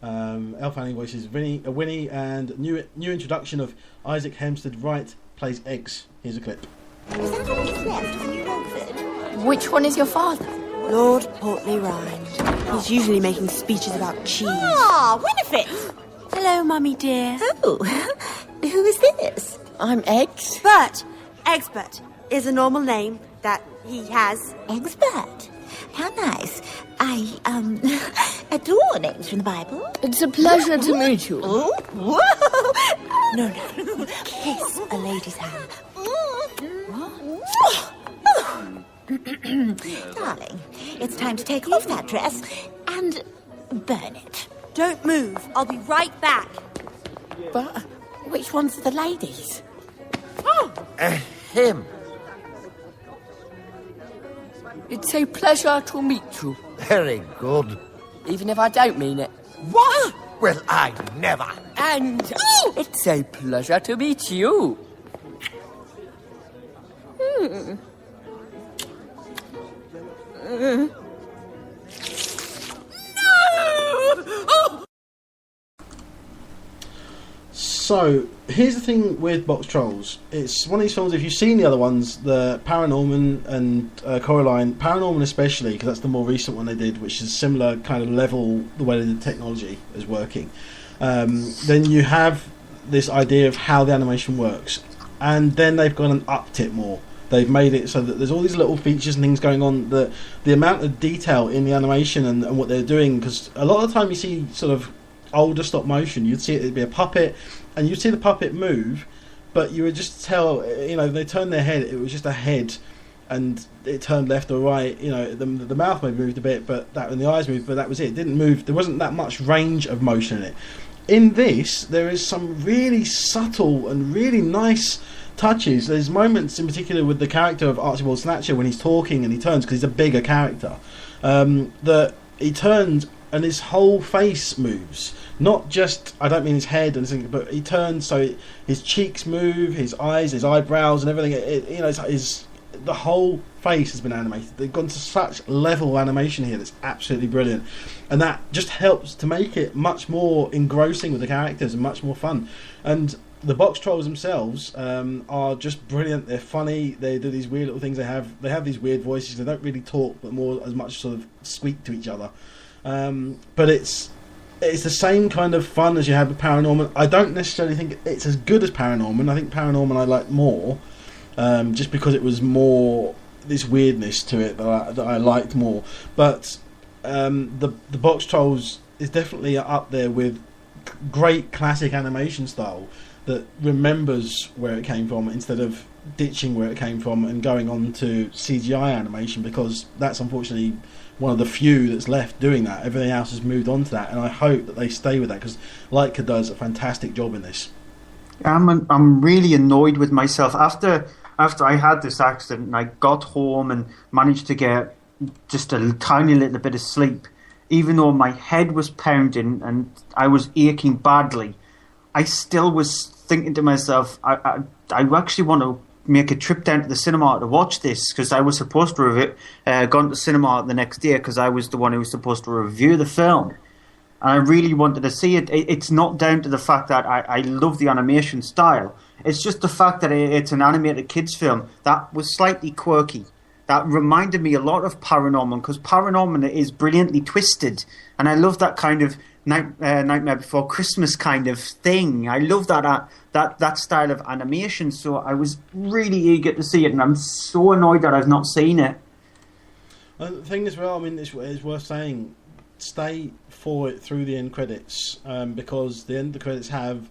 Elle Fanning voices Winnie, and new introduction of Isaac Hempstead Wright plays Eggs. Here's a clip. Is that on his left when you Romford? Which one is your father? Lord Portly Rhyne. He's usually making speeches about cheese. Ah, Winifred! Hello, Mummy dear. Oh, who is this? I'm Eggs. Bert. Egbert is a normal name that he has. Egbert? How nice. I, adore names from the Bible. It's a pleasure to meet you. Oh, whoa! No. Kiss a lady's hand. Darling, it's time to take off that dress and burn it. Don't move. I'll be right back. But which one's the ladies? Him. It's a pleasure to meet you, Very good. even if I don't mean it. What? Well, I never. And it's a pleasure to meet you. So, here's the thing with Box Trolls. It's one of these films, if you've seen the other ones, the Paranorman and Coraline, Paranorman especially, because that's the more recent one they did, which is similar kind of level, the way the technology is working. Then you have this idea of how the animation works. And then they've gone and upped it more. They've made it so that there's all these little features and things going on. The amount of detail in the animation and what they're doing, because a lot of the time you see sort of older stop motion, you'd see it'd be a puppet, and you'd see the puppet move, but you would just tell, they turned their head, it was just a head, and it turned left or right, the mouth maybe moved a bit, and the eyes moved, but that was it. It didn't move, there wasn't that much range of motion in it. In this, there is some really subtle and really nice touches. There's moments in particular with the character of Archibald Snatcher when he's talking and he turns, because he's a bigger character, that he turns and his whole face moves. Not just, I don't mean his head and things, but he turns so his cheeks move, his eyes, his eyebrows, and everything. The whole face has been animated. They've gone to such level of animation here that's absolutely brilliant, and that just helps to make it much more engrossing with the characters and much more fun. And the Box Trolls themselves are just brilliant. They're funny. They do these weird little things. They have these weird voices. They don't really talk, but more as much sort of squeak to each other. But it's the same kind of fun as you had with Paranorman. I don't necessarily think it's as good as Paranorman. I think Paranorman I like more, just because it was more this weirdness to it that I liked more. But the Box Trolls is definitely up there with great classic animation style that remembers where it came from instead of ditching where it came from and going on to CGI animation, because that's unfortunately one of the few that's left doing that. Everything else has moved on to that, and I hope that they stay with that, because Leica does a fantastic job in this. I'm really annoyed with myself after I had this accident and I got home and managed to get just a tiny little bit of sleep. Even though my head was pounding and I was aching badly, I still was thinking to myself, I actually want to make a trip down to the cinema to watch this, because I was supposed to have gone to the cinema the next day, because I was the one who was supposed to review the film, and I really wanted to see it. It's not down to the fact that I love the animation style. It's just the fact that it's an animated kids film that was slightly quirky. That reminded me a lot of Paranorman, because Paranorman is brilliantly twisted, and I love that kind of Nightmare Before Christmas kind of thing. I love that style of animation, so I was really eager to see it, and I'm so annoyed that I've not seen it. The thing as well, I mean, it's worth saying, stay for it through the end credits, because the end of the credits have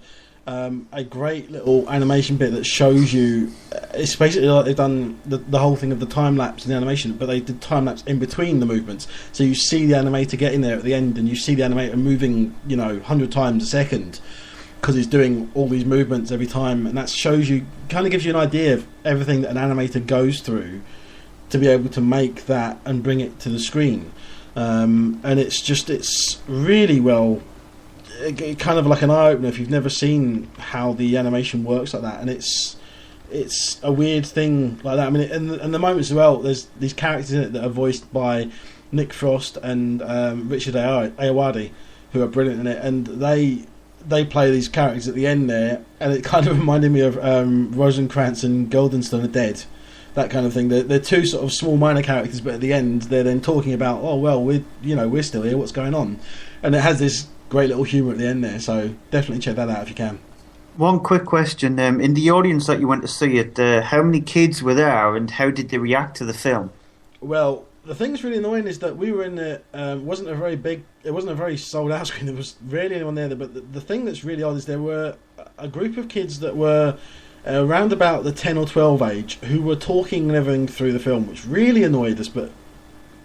a great little animation bit that shows you. It's basically like they've done the whole thing of the time lapse in the animation, but they did time lapse in between the movements. So you see the animator getting there at the end, and you see the animator moving, 100 times a second, because he's doing all these movements every time, and that shows you, kind of gives you an idea of everything that an animator goes through to be able to make that and bring it to the screen. And it's really well. Kind of like an eye-opener if you've never seen how the animation works like that, and it's a weird thing like that. I mean, and the moments as well, there's these characters in it that are voiced by Nick Frost and Richard Ayoade, who are brilliant in it, and they play these characters at the end there, and it kind of reminded me of Rosencrantz and Guildenstern are dead, that kind of thing. They're two sort of small minor characters, but at the end they're then talking about, oh well, we're still here, what's going on, and it has this great little humour at the end there, so definitely check that out if you can. One quick question, in the audience that you went to see it, how many kids were there and how did they react to the film? Well, the thing that's really annoying is that we were in it wasn't a very sold out screen. There was rarely anyone there, but the thing that's really odd is there were a group of kids that were around about the 10 or 12 age who were talking and everything through the film, which really annoyed us, but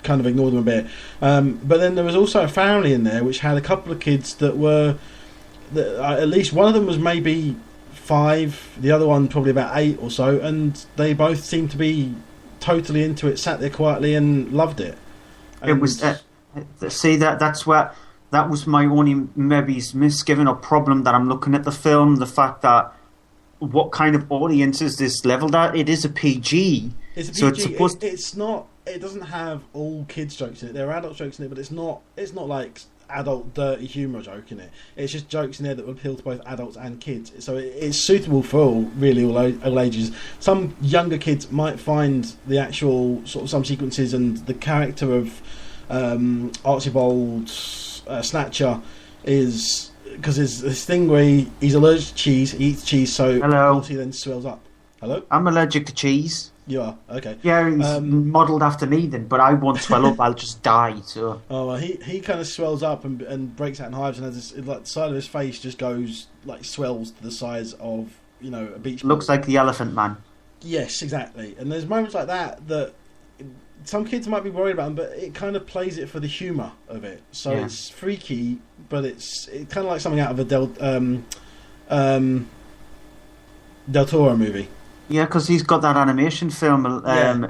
kind of ignored them a bit. But then there was also a family in there which had a couple of kids that were, at least one of them was maybe 5, the other one probably about 8 or so, and they both seemed to be totally into it, sat there quietly and loved it. And it was see that was my only maybe misgiving or problem that I'm looking at the film, the fact that what kind of audience is this leveled at? It is a PG. It's a PG. So it's supposed it's not. It doesn't have all kids jokes in it. There are adult jokes in it, but it's not like adult dirty humour joke in it. It's just jokes in there that will appeal to both adults and kids. So it's suitable for all ages. Some younger kids might find the actual sort of some sequences and the character of Archibald Snatcher is, because there's this thing where he's allergic to cheese, he eats cheese, so he then swells up. Hello? I'm allergic to cheese. You are? Okay. Yeah, he's modelled after me then, but I won't swell up, I'll just die, so... Oh, well, he kind of swells up and breaks out in hives, and has this, like, the side of his face just goes, like, swells to the size of, you know, a beach ball. Looks like the Elephant Man. Yes, exactly. And there's moments like that some kids might be worried about them, but it kind of plays it for the humour of it. So it's freaky, but it's kind of like something out of a Del Toro movie. Yeah, because he's got that animation film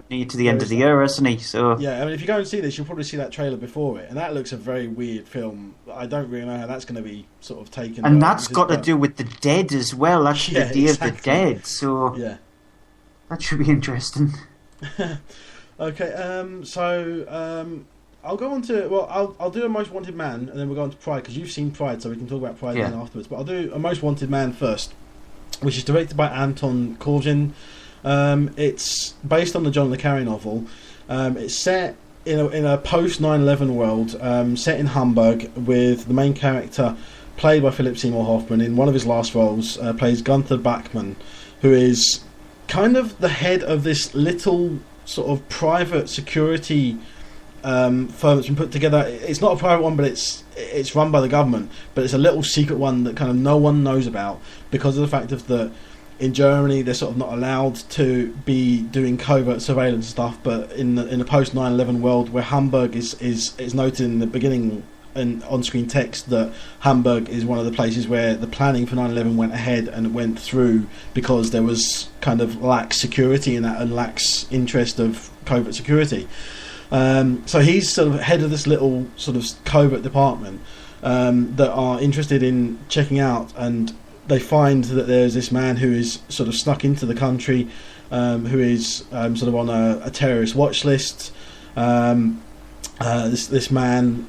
near to the end of the year, isn't he? So yeah, I mean, if you go and see this, you'll probably see that trailer before it, and that looks a very weird film. I don't really know how that's going to be sort of taken. And that's got to do with the dead as well. That's the idea of the dead. So that should be interesting. Okay, I'll go on to... Well, I'll do a Most Wanted Man, and then we'll go on to Pride, because you've seen Pride, so we can talk about Pride then afterwards. But I'll do a Most Wanted Man first, which is directed by Anton Corbijn. It's based on the John le Carré novel. It's set in a post-9/11 world, set in Hamburg, with the main character, played by Philip Seymour Hoffman, in one of his last roles, plays Gunther Bachmann, who is kind of the head of this little sort of private security firm that's been put together. It's not a private one, but it's run by the government, but it's a little secret one that kind of no one knows about, because of the fact of that in Germany they're sort of not allowed to be doing covert surveillance stuff. But in the post 9/11 world, where Hamburg is noted in the beginning and on-screen text that Hamburg is one of the places where the planning for 9/11 went ahead and went through, because there was kind of lax security in that and lax interest of covert security. So he's sort of head of this little sort of covert department that are interested in checking out, and they find that there's this man who is sort of snuck into the country, who is sort of on a terrorist watch list. This man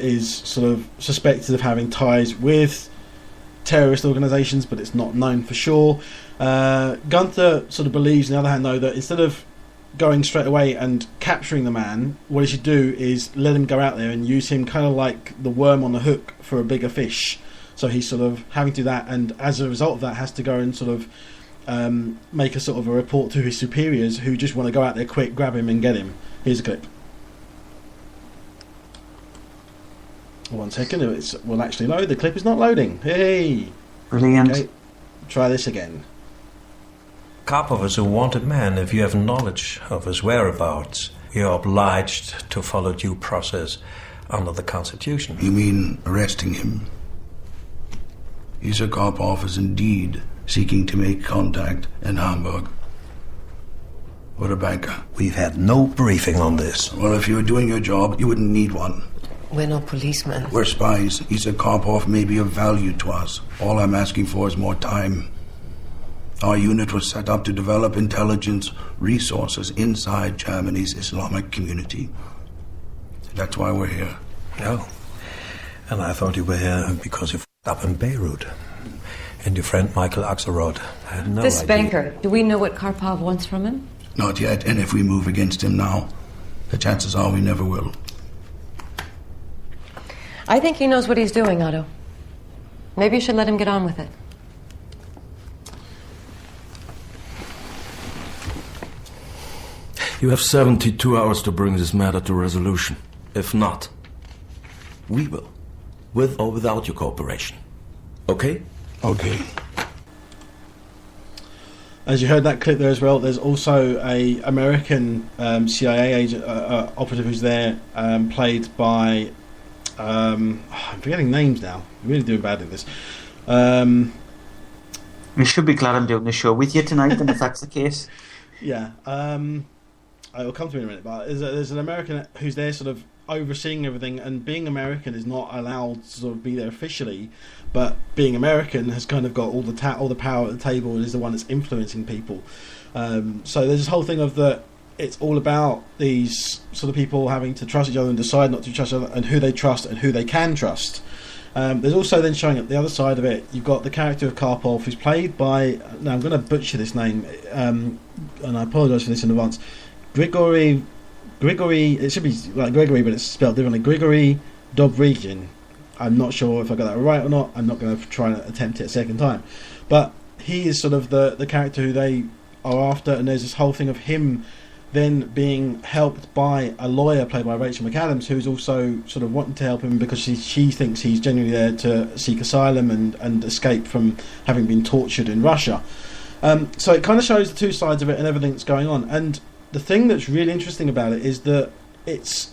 is sort of suspected of having ties with terrorist organisations, but it's not known for sure. Gunther sort of believes, on the other hand, though, that instead of going straight away and capturing the man, what he should do is let him go out there and use him kind of like the worm on the hook for a bigger fish. So he's sort of having to do that, and as a result of that has to go and sort of make a sort of a report to his superiors, who just want to go out there quick, grab him and get him. Here's a clip. 1 second, it will actually load. The clip is not loading. Hey! Brilliant. Okay, try this again. Karpov is a wanted man. If you have knowledge of his whereabouts, you're obliged to follow due process under the Constitution. You mean arresting him? Isa Karpov is indeed seeking to make contact in Hamburg. What a banker. We've had no briefing on this. Well, if you were doing your job, you wouldn't need one. We're not policemen. We're spies. Isa Karpov may be of value to us. All I'm asking for is more time. Our unit was set up to develop intelligence resources inside Germany's Islamic community. That's why we're here. Oh. And I thought you were here because you f***ed up in Beirut. And your friend Michael Axelrod had no idea. This banker, do we know what Karpov wants from him? Not yet, and if we move against him now, the chances are we never will. I think he knows what he's doing, Otto. Maybe you should let him get on with it. You have 72 hours to bring this matter to resolution. If not, we will. With or without your cooperation. Okay? Okay. As you heard that clip there as well, there's also a American CIA agent operative who's there, played by I'm forgetting names now. I'm really doing bad at this. You should be glad I'm doing the show with you tonight, and if that's the case. Yeah, it will come to me in a minute. But there's an American who's there, sort of overseeing everything, and being American is not allowed to sort of be there officially, but being American has kind of got all the power at the table and is the one that's influencing people. So there's this whole thing of that. It's all about these sort of people having to trust each other and decide not to trust each other, and who they trust and who they can trust. There's also then showing up the other side of it. You've got the character of Karpov, who's played by, now I'm going to butcher this name, and I apologise for this in advance. Grigory, it should be like Gregory, but it's spelled differently. Grigory Dobrigin. I'm not sure if I got that right or not. I'm not going to try and attempt it a second time. But he is sort of the character who they are after, and there's this whole thing of him then being helped by a lawyer played by Rachel McAdams, who's also sort of wanting to help him because she thinks he's genuinely there to seek asylum and escape from having been tortured in Russia. So it kind of shows the two sides of it and everything that's going on. And the thing that's really interesting about it is that it's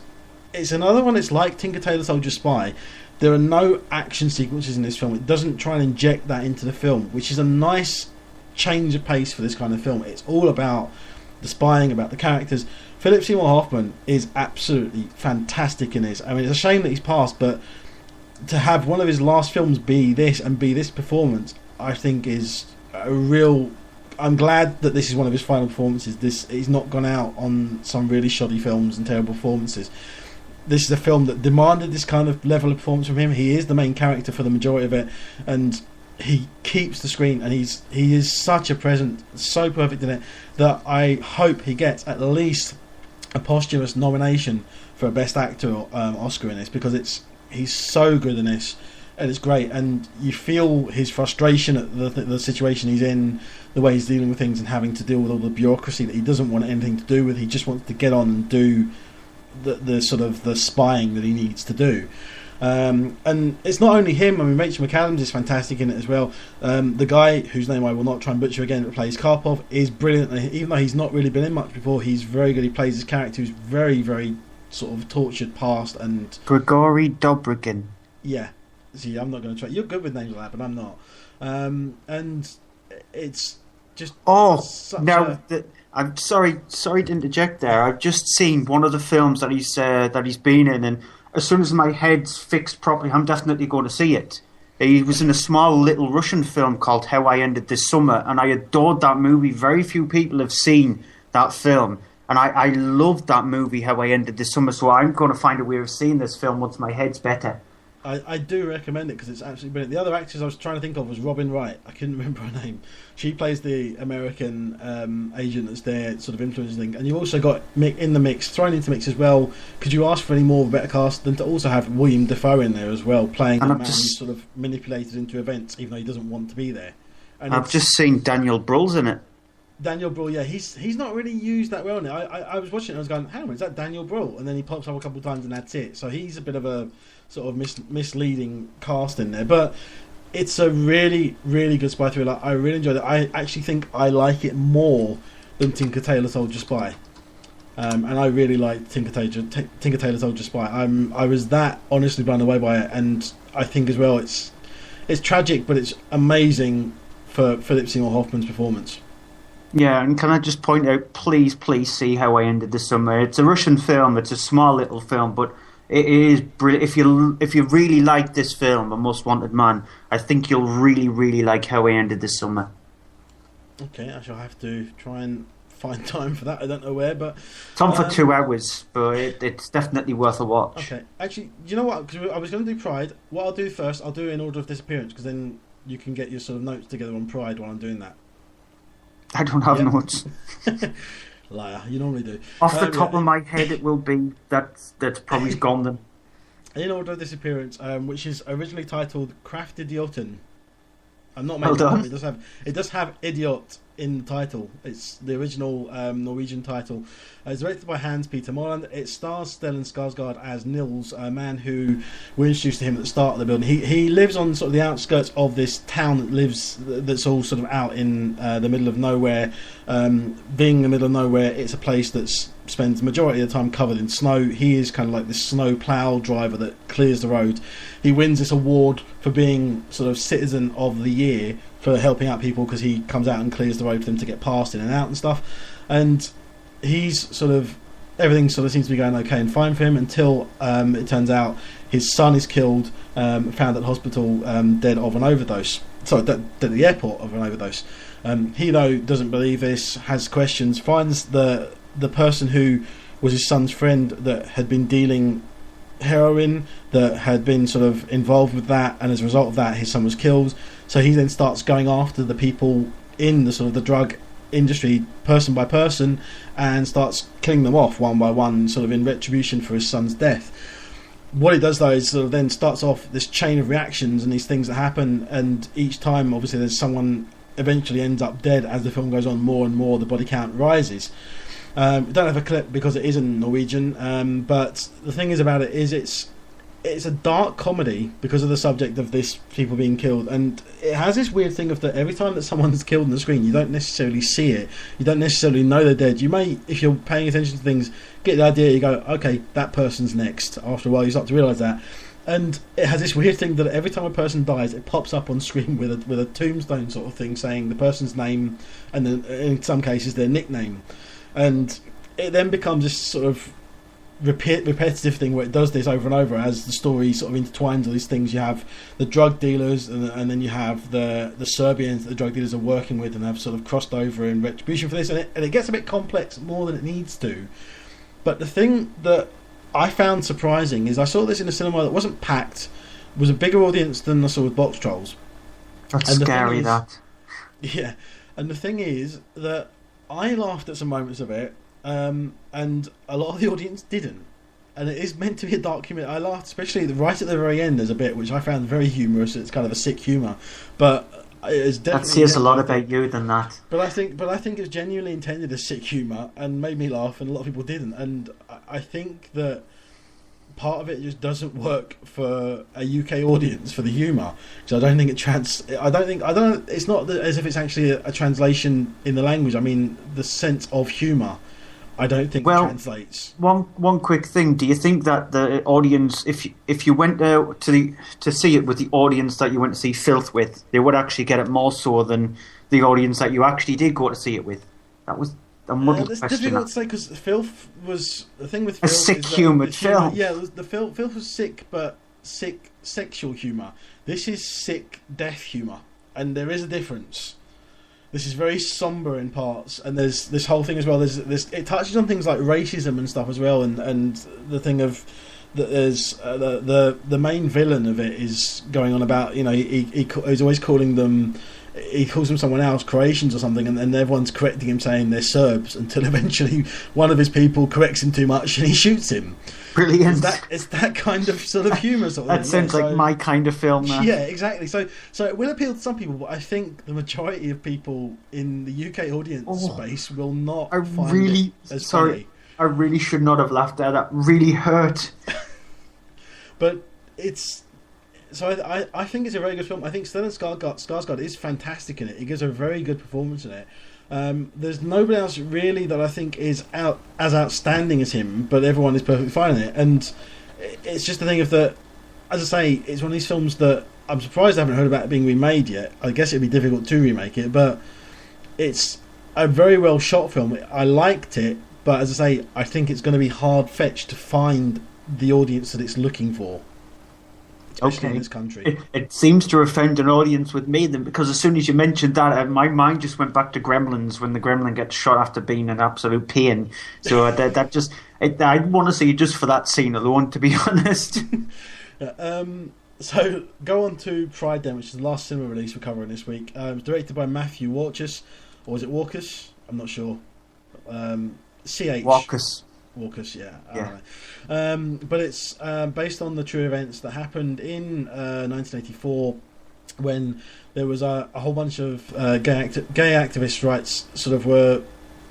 another one. It's like Tinker Tailor Soldier Spy. There are no action sequences in this film. It doesn't try and inject that into the film, which is a nice change of pace for this kind of film. It's all about the spying, about the characters. Philip Seymour Hoffman is absolutely fantastic in this. I mean, it's a shame that he's passed, but to have one of his last films be this and be this performance, I think is a real... I'm glad that this is one of his final performances. He's not gone out on some really shoddy films and terrible performances. This is a film that demanded this kind of level of performance from him. He is the main character for the majority of it, and he keeps the screen, and he is such a presence, so perfect in it, that I hope he gets at least a posthumous nomination for a Best Actor Oscar in this, because he's so good in this, and it's great, and you feel his frustration at the situation he's in, the way he's dealing with things and having to deal with all the bureaucracy that he doesn't want anything to do with. He just wants to get on and do the sort of the spying that he needs to do. And it's not only him. I mean, Rachel McAdams is fantastic in it as well. The guy whose name I will not try and butcher again, that plays Karpov, is brilliant. Even though he's not really been in much before, he's very good. He plays his character who's very, very sort of tortured past. And Grigory Dobrigin. Yeah. See, I'm not going to try. You're good with names like that, but I'm not. And it's just... I'm sorry to interject there. I've just seen one of the films that he's been in, and as soon as my head's fixed properly, I'm definitely going to see it. He was in a small little Russian film called How I Ended This Summer, and I adored that movie. Very few people have seen that film, and I loved that movie, How I Ended This Summer, so I'm going to find a way of seeing this film once my head's better. I do recommend it because it's absolutely brilliant. The other actress I was trying to think of was Robin Wright. I couldn't remember her name. She plays the American agent that's there, sort of influencing things. And you've also got in the mix, thrown into the mix as well. Could you ask for any more of a better cast than to also have William Dafoe in there as well, playing a man who's sort of manipulated into events, even though he doesn't want to be there. And I've just seen Daniel Bruhl's in it. Daniel Bruhl, yeah, he's not really used that well now. I was watching it and I was going, hang on, is that Daniel Bruhl? And then he pops up a couple of times and that's it. So he's a bit of a sort of misleading cast in there. But it's a really, really good spy thriller. I really enjoyed it. I actually think I like it more than Tinker Tailor Soldier Spy. And I really like Tinker Tailor Soldier Spy. I was that honestly blown away by it. And I think as well it's tragic, but it's amazing for Philip Seymour Hoffman's performance. Yeah, and can I just point out, please see How I Ended This Summer. It's a Russian film. It's a small little film, but it is brilliant. If you really like this film, A Most Wanted Man, I think you'll really, really like How I Ended This Summer. Okay, I shall have to try and find time for that. I don't know where, but it's on for 2 hours, but it's definitely worth a watch. Okay, actually, you know what? Because I was going to do Pride. What I'll do first, I'll do it in order of disappearance, because then you can get your sort of notes together on Pride while I'm doing that. I don't have notes. Liar, you normally do. Off the top of my head, it will be that's probably gone then. In order of disappearance, which is originally titled Kraft Idioten. I'm not making it up. It does have idiot in the title. It's the original Norwegian title. It's directed by Hans Peter Moland. It stars Stellan Skarsgård as Nils, a man who we're introduced to him at the start of the building. He lives on sort of the outskirts of this town that's all sort of out in the middle of nowhere. Being in the middle of nowhere, it's a place that spends the majority of the time covered in snow. He is kind of like this snow plough driver that clears the road. He wins this award for being sort of Citizen of the Year for helping out people, because he comes out and clears the road for them to get past in and out and stuff. And he's sort of, everything sort of seems to be going okay and fine for him until it turns out his son is killed, found at the hospital dead of an overdose. Sorry, dead at the airport of an overdose. He, though, doesn't believe this, has questions, finds the person who was his son's friend that had been dealing heroin, that had been sort of involved with that, and as a result of that his son was killed. So he then starts going after the people in the sort of the drug industry person by person, and starts killing them off one by one, sort of in retribution for his son's death. What it does, though, is sort of then starts off this chain of reactions and these things that happen, and each time obviously there's someone eventually ends up dead. As the film goes on, more and more the body count rises. We don't have a clip because it is in Norwegian, but the thing is about it is it's a dark comedy because of the subject of this people being killed, and it has this weird thing of that every time that someone's killed on the screen, you don't necessarily see it, you don't necessarily know they're dead. You may, if you're paying attention to things, get the idea, you go, okay, that person's next. After a while you start to realise that, and it has this weird thing that every time a person dies, it pops up on screen with a tombstone sort of thing saying the person's name and then in some cases their nickname. And it then becomes this sort of repetitive thing where it does this over and over as the story sort of intertwines all these things. You have the drug dealers, and then you have the Serbians that the drug dealers are working with and have sort of crossed over in retribution for this, and it gets a bit complex more than it needs to. But the thing that I found surprising is I saw this in a cinema that wasn't packed, was a bigger audience than I saw with Box Trolls. That's scary, that. Yeah, and the thing is that I laughed at some moments of it, and a lot of the audience didn't. And it is meant to be a dark humour. I laughed, especially right at the very end. There's a bit which I found very humorous. It's kind of a sick humour, but it's definitely that says a lot about you than that. But I think it's genuinely intended as sick humour and made me laugh, and a lot of people didn't. And I think that part of it just doesn't work for a UK audience for the humour. So I don't think it's not as if it's actually a translation in the language. I mean, the sense of humour, I don't think it translates. One quick thing: do you think that the audience, if you went out to see it with the audience that you went to see Filth with, they would actually get it more so than the audience that you actually did go to see it with? That was a muddled question. It's difficult to say because Filth was the thing with Filth. A sick-humoured film. Yeah, the Filth was sick, but sick sexual humour. This is sick death humour, and there is a difference. This is very sombre in parts, and there's this whole thing as well. It touches on things like racism and stuff as well, and the thing of that there's the main villain of it is going on about, you know, he's always calling them. He calls them someone else, Croatians or something, and everyone's correcting him saying they're Serbs, until eventually one of his people corrects him too much and he shoots him. Brilliant. It's that kind of sort of humour. That sounds like my kind of film. Yeah, exactly. So it will appeal to some people, but I think the majority of people in the UK audience space will not find it as funny. I really should not have laughed at that. Really hurt. But it's... So I think it's a very good film. I think Stellan Skarsgård is fantastic in it. He gives a very good performance in it. There's nobody else really that I think is as outstanding as him, but everyone is perfectly fine in it. And it's just the thing of that, as I say, it's one of these films that I'm surprised I haven't heard about it being remade yet. I guess it'd be difficult to remake it, but it's a very well shot film. I liked it, but as I say, I think it's going to be hard-fetched to find the audience that it's looking for. Okay. In this country. It seems to offend an audience with me then, because as soon as you mentioned that, my mind just went back to Gremlins, when the gremlin gets shot after being an absolute pain. So that just I want to see it just for that scene alone, to be honest. So go on to Pride then, which is the last cinema release we're covering this week. It was directed by Matthew Warchus, or was it Walkus? I'm not sure. CH Walkus, yeah. But it's based on the true events that happened in 1984 when there was a whole bunch of gay activist rights sort of were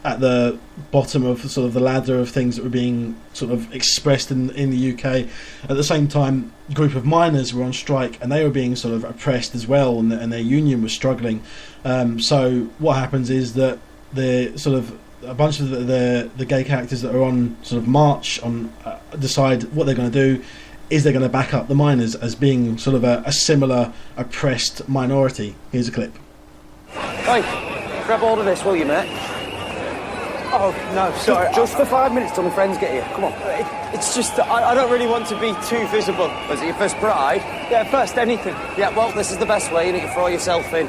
at the bottom of sort of the ladder of things that were being sort of expressed in the UK. At the same time, a group of miners were on strike, and they were being sort of oppressed as well, and their union was struggling. So what happens is that the sort of a bunch of the gay characters that are on sort of march on decide what they're going to do. Is they're going to back up the miners as being sort of a similar oppressed minority. Here's a clip. Hey, grab hold of this, will you, mate? Oh, no, sorry. Just for 5 minutes till my friends get here. Come on. It's just that I don't really want to be too visible. Was it your first pride? Yeah, first anything. Yeah, well, this is the best way. You need to throw yourself in.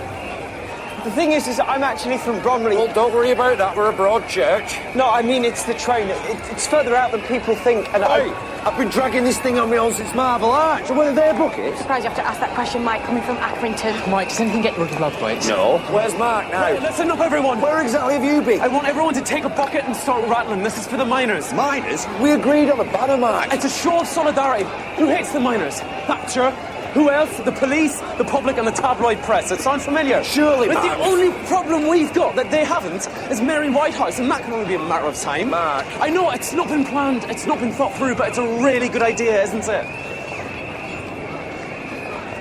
The thing is I'm actually from Bromley. Well, don't worry about that. We're a broad church. No, I mean, it's the train. It's further out than people think. And Hey, I've been dragging this thing on me on since Marble Arch. So when are their buckets? Surprised you have to ask that question, Mike, coming from Accrington. Mike, does anything get you into blood fights? No. Where's Mark now? Right, listen up, everyone. Where exactly have you been? I want everyone to take a bucket and start rattling. This is for the miners. Miners? We agreed on a banner, Mark. It's a show of solidarity. Who hates the miners? Thatcher. Who else? The police, the public, and the tabloid press. It sounds familiar? Surely, But Mark. the only problem we've got that they haven't is Mary Whitehouse, and that can only be a matter of time. Mark. I know it's not been planned, it's not been thought through, but it's a really good idea, isn't it?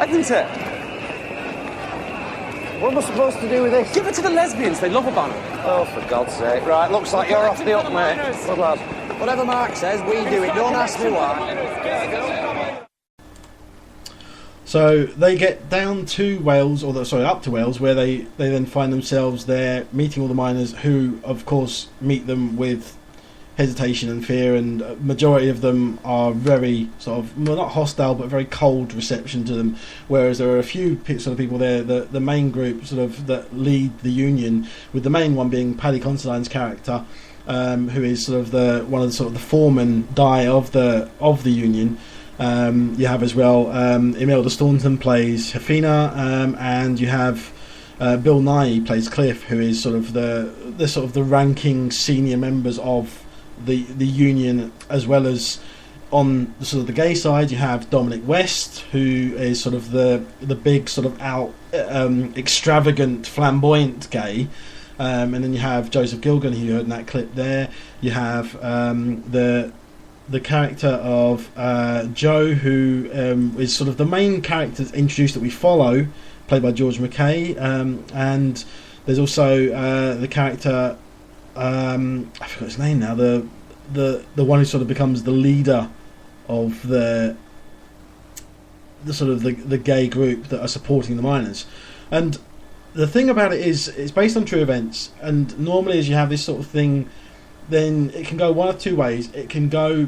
Isn't it? What am I supposed to do with this? Give it to the lesbians. They love a banner. Oh, for God's sake. Right, looks like you're off the up, mate. Good lad. Whatever Mark says, we do it. Don't ask me why. So they get down to Wales, up to Wales, where they then find themselves there meeting all the miners, who of course meet them with hesitation and fear, and a majority of them are very sort of, well, not hostile, but very cold reception to them, whereas there are a few sort of people there, the main group sort of that lead the union, with the main one being Paddy Considine's character, who is sort of the foreman of the union. You have as well Imelda Staunton plays Hefina, and you have Bill Nighy plays Cliff, who is sort of the ranking senior members of the union, as well as on the sort of the gay side you have Dominic West, who is sort of the big sort of out extravagant flamboyant gay. And then you have Joseph Gilgan, who you heard in that clip there. You have the character of Joe, who is sort of the main character introduced that we follow, played by George McKay, and there's also the character, I forgot his name now, the one who sort of becomes the leader of the sort of the gay group that are supporting the miners. And the thing about it is it's based on true events, and normally as you have this sort of thing, then it can go one of two ways. It can go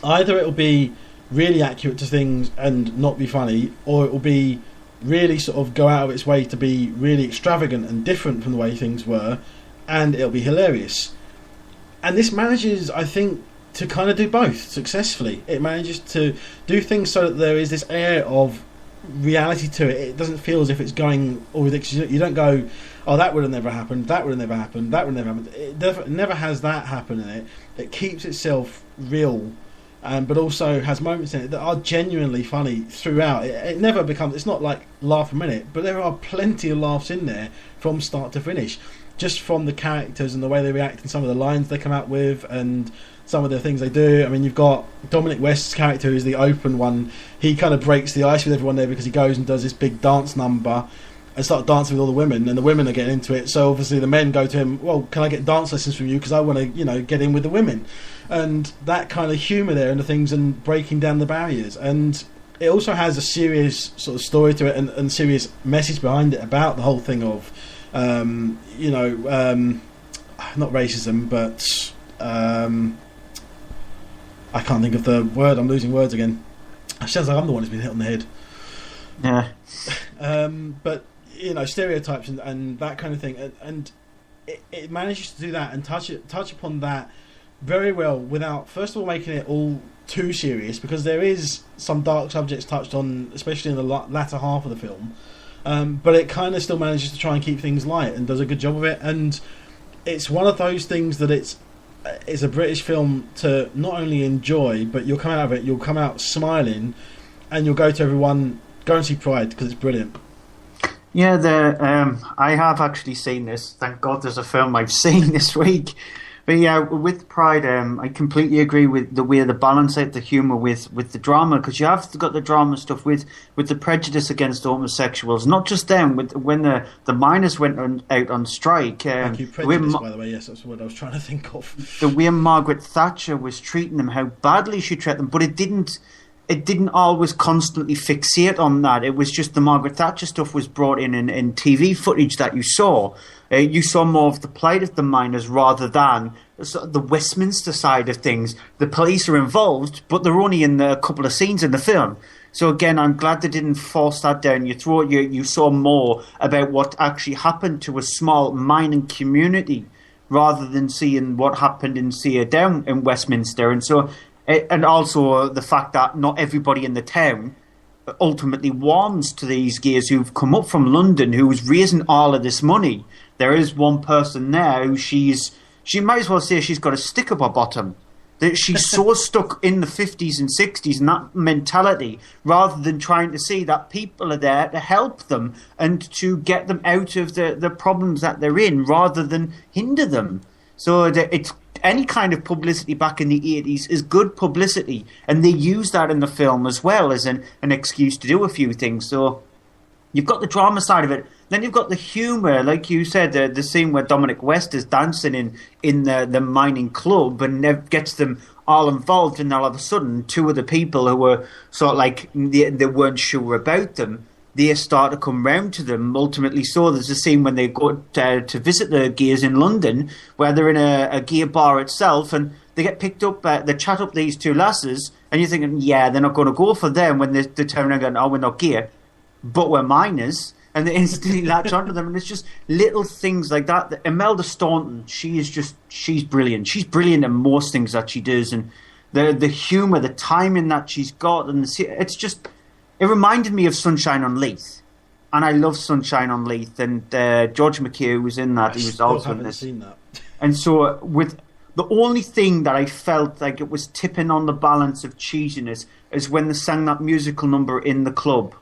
either it'll be really accurate to things and not be funny, or it will be really sort of go out of its way to be really extravagant and different from the way things were, and it'll be hilarious. And this manages, I think, to kind of do both successfully. It manages to do things so that there is this air of reality to it. It doesn't feel as if it's going all ridiculous. You don't go, oh, that would have never happened, that would have never happened, that would have never happened. It never has that happen in it. It keeps itself real, but also has moments in it that are genuinely funny throughout. It never becomes, it's not like laugh a minute, but there are plenty of laughs in there from start to finish, just from the characters and the way they react and some of the lines they come out with and some of the things they do. I mean, you've got Dominic West's character, who's the open one. He kind of breaks the ice with everyone there because he goes and does this big dance number and starts dancing with all the women, and the women are getting into it. So obviously the men go to him, well, can I get dance lessons from you, because I want to, get in with the women. And that kind of humour there and the things, and breaking down the barriers. And it also has a serious sort of story to it, and serious message behind it about the whole thing of, not racism, but I can't think of the word. I'm losing words again. It sounds like I'm the one who's been hit on the head. Yeah. But stereotypes and that kind of thing, and it manages to do that and touch upon that very well without, first of all, making it all too serious, because there is some dark subjects touched on, especially in the latter half of the film. But it kind of still manages to try and keep things light and does a good job of it. And it's one of those things that it's a British film to not only enjoy, but you'll come out of it, you'll come out smiling, and you'll go to everyone, go and see Pride, because it's brilliant. Yeah, I have actually seen this. Thank God there's a film I've seen this week. But yeah, with Pride, I completely agree with the way they balance out the humour with the drama, because you have got the drama stuff with the prejudice against homosexuals, not just them. When the miners went out on strike, Thank you, prejudice, by the way. Yes, that's what I was trying to think of. The way Margaret Thatcher was treating them, how badly she treated them, but it didn't always constantly fixate on that. It was just the Margaret Thatcher stuff was brought in TV footage that you saw. You saw more of the plight of the miners rather than the Westminster side of things. The police are involved, but they're only in a couple of scenes in the film. So again, I'm glad they didn't force that down your throat. You saw more about what actually happened to a small mining community rather than seeing what happened in, say, down in Westminster. And also the fact that not everybody in the town ultimately warms to these gays who've come up from London, who's raising all of this money. There is one person there who she might as well say she's got a stick up her bottom. That she's so stuck in the 50s and 60s and that mentality, rather than trying to see that people are there to help them and to get them out of the problems that they're in, rather than hinder them. So it's any kind of publicity back in the 80s is good publicity, and they use that in the film as well as an excuse to do a few things. So you've got the drama side of it, then you've got the humour, like you said, the scene where Dominic West is dancing in the mining club and gets them all involved, and all of a sudden two of the people who were sort of like they weren't sure about them, they start to come round to them ultimately. So there's a scene when they go to visit the gays in London, where they're in a gay bar itself, and they get picked up, they chat up these two lasses, and you're thinking, yeah, they're not going to go for them when they turn around and go, oh, we're not gay, but we're minors. And they instantly latch onto them, and it's just little things like that. Imelda Staunton, she's brilliant. She's brilliant in most things that she does, and the humour, the timing that she's got, and it's just, it reminded me of Sunshine on Leith, and I love Sunshine on Leith, and George McHugh was in that. He was also in this. Seen that. And so with the only thing that I felt like it was tipping on the balance of cheesiness is when they sang that musical number in the club.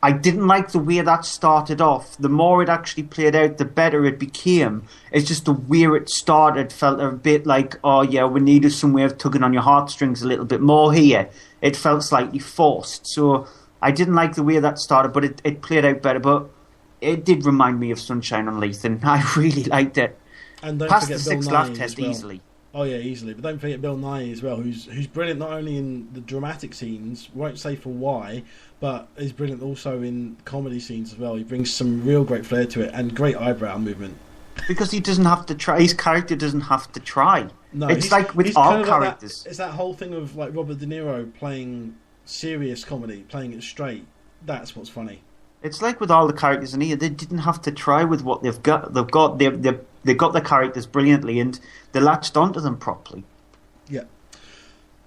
I didn't like the way that started off. The more it actually played out, the better it became. It's just the way it started felt a bit like, oh yeah, we needed some way of tugging on your heartstrings a little bit more here. It felt slightly forced. So I didn't like the way that started, but it played out better. But it did remind me of Sunshine on Leith, and I really liked it. And don't Passed forget the Bill 6 Nighy laugh as test well. easily. Oh yeah, easily. But don't forget Bill Nighy as well, who's brilliant not only in the dramatic scenes, won't say for why, but is brilliant also in comedy scenes as well. He brings some real great flair to it and great eyebrow movement. Because he doesn't have to try. His character doesn't have to try. No, it's like with all characters. It's that whole thing of like Robert De Niro playing serious comedy, playing it straight. That's what's funny. It's like with all the characters in here, they didn't have to try with what they've got. They got the characters brilliantly, and they latched onto them properly. Yeah.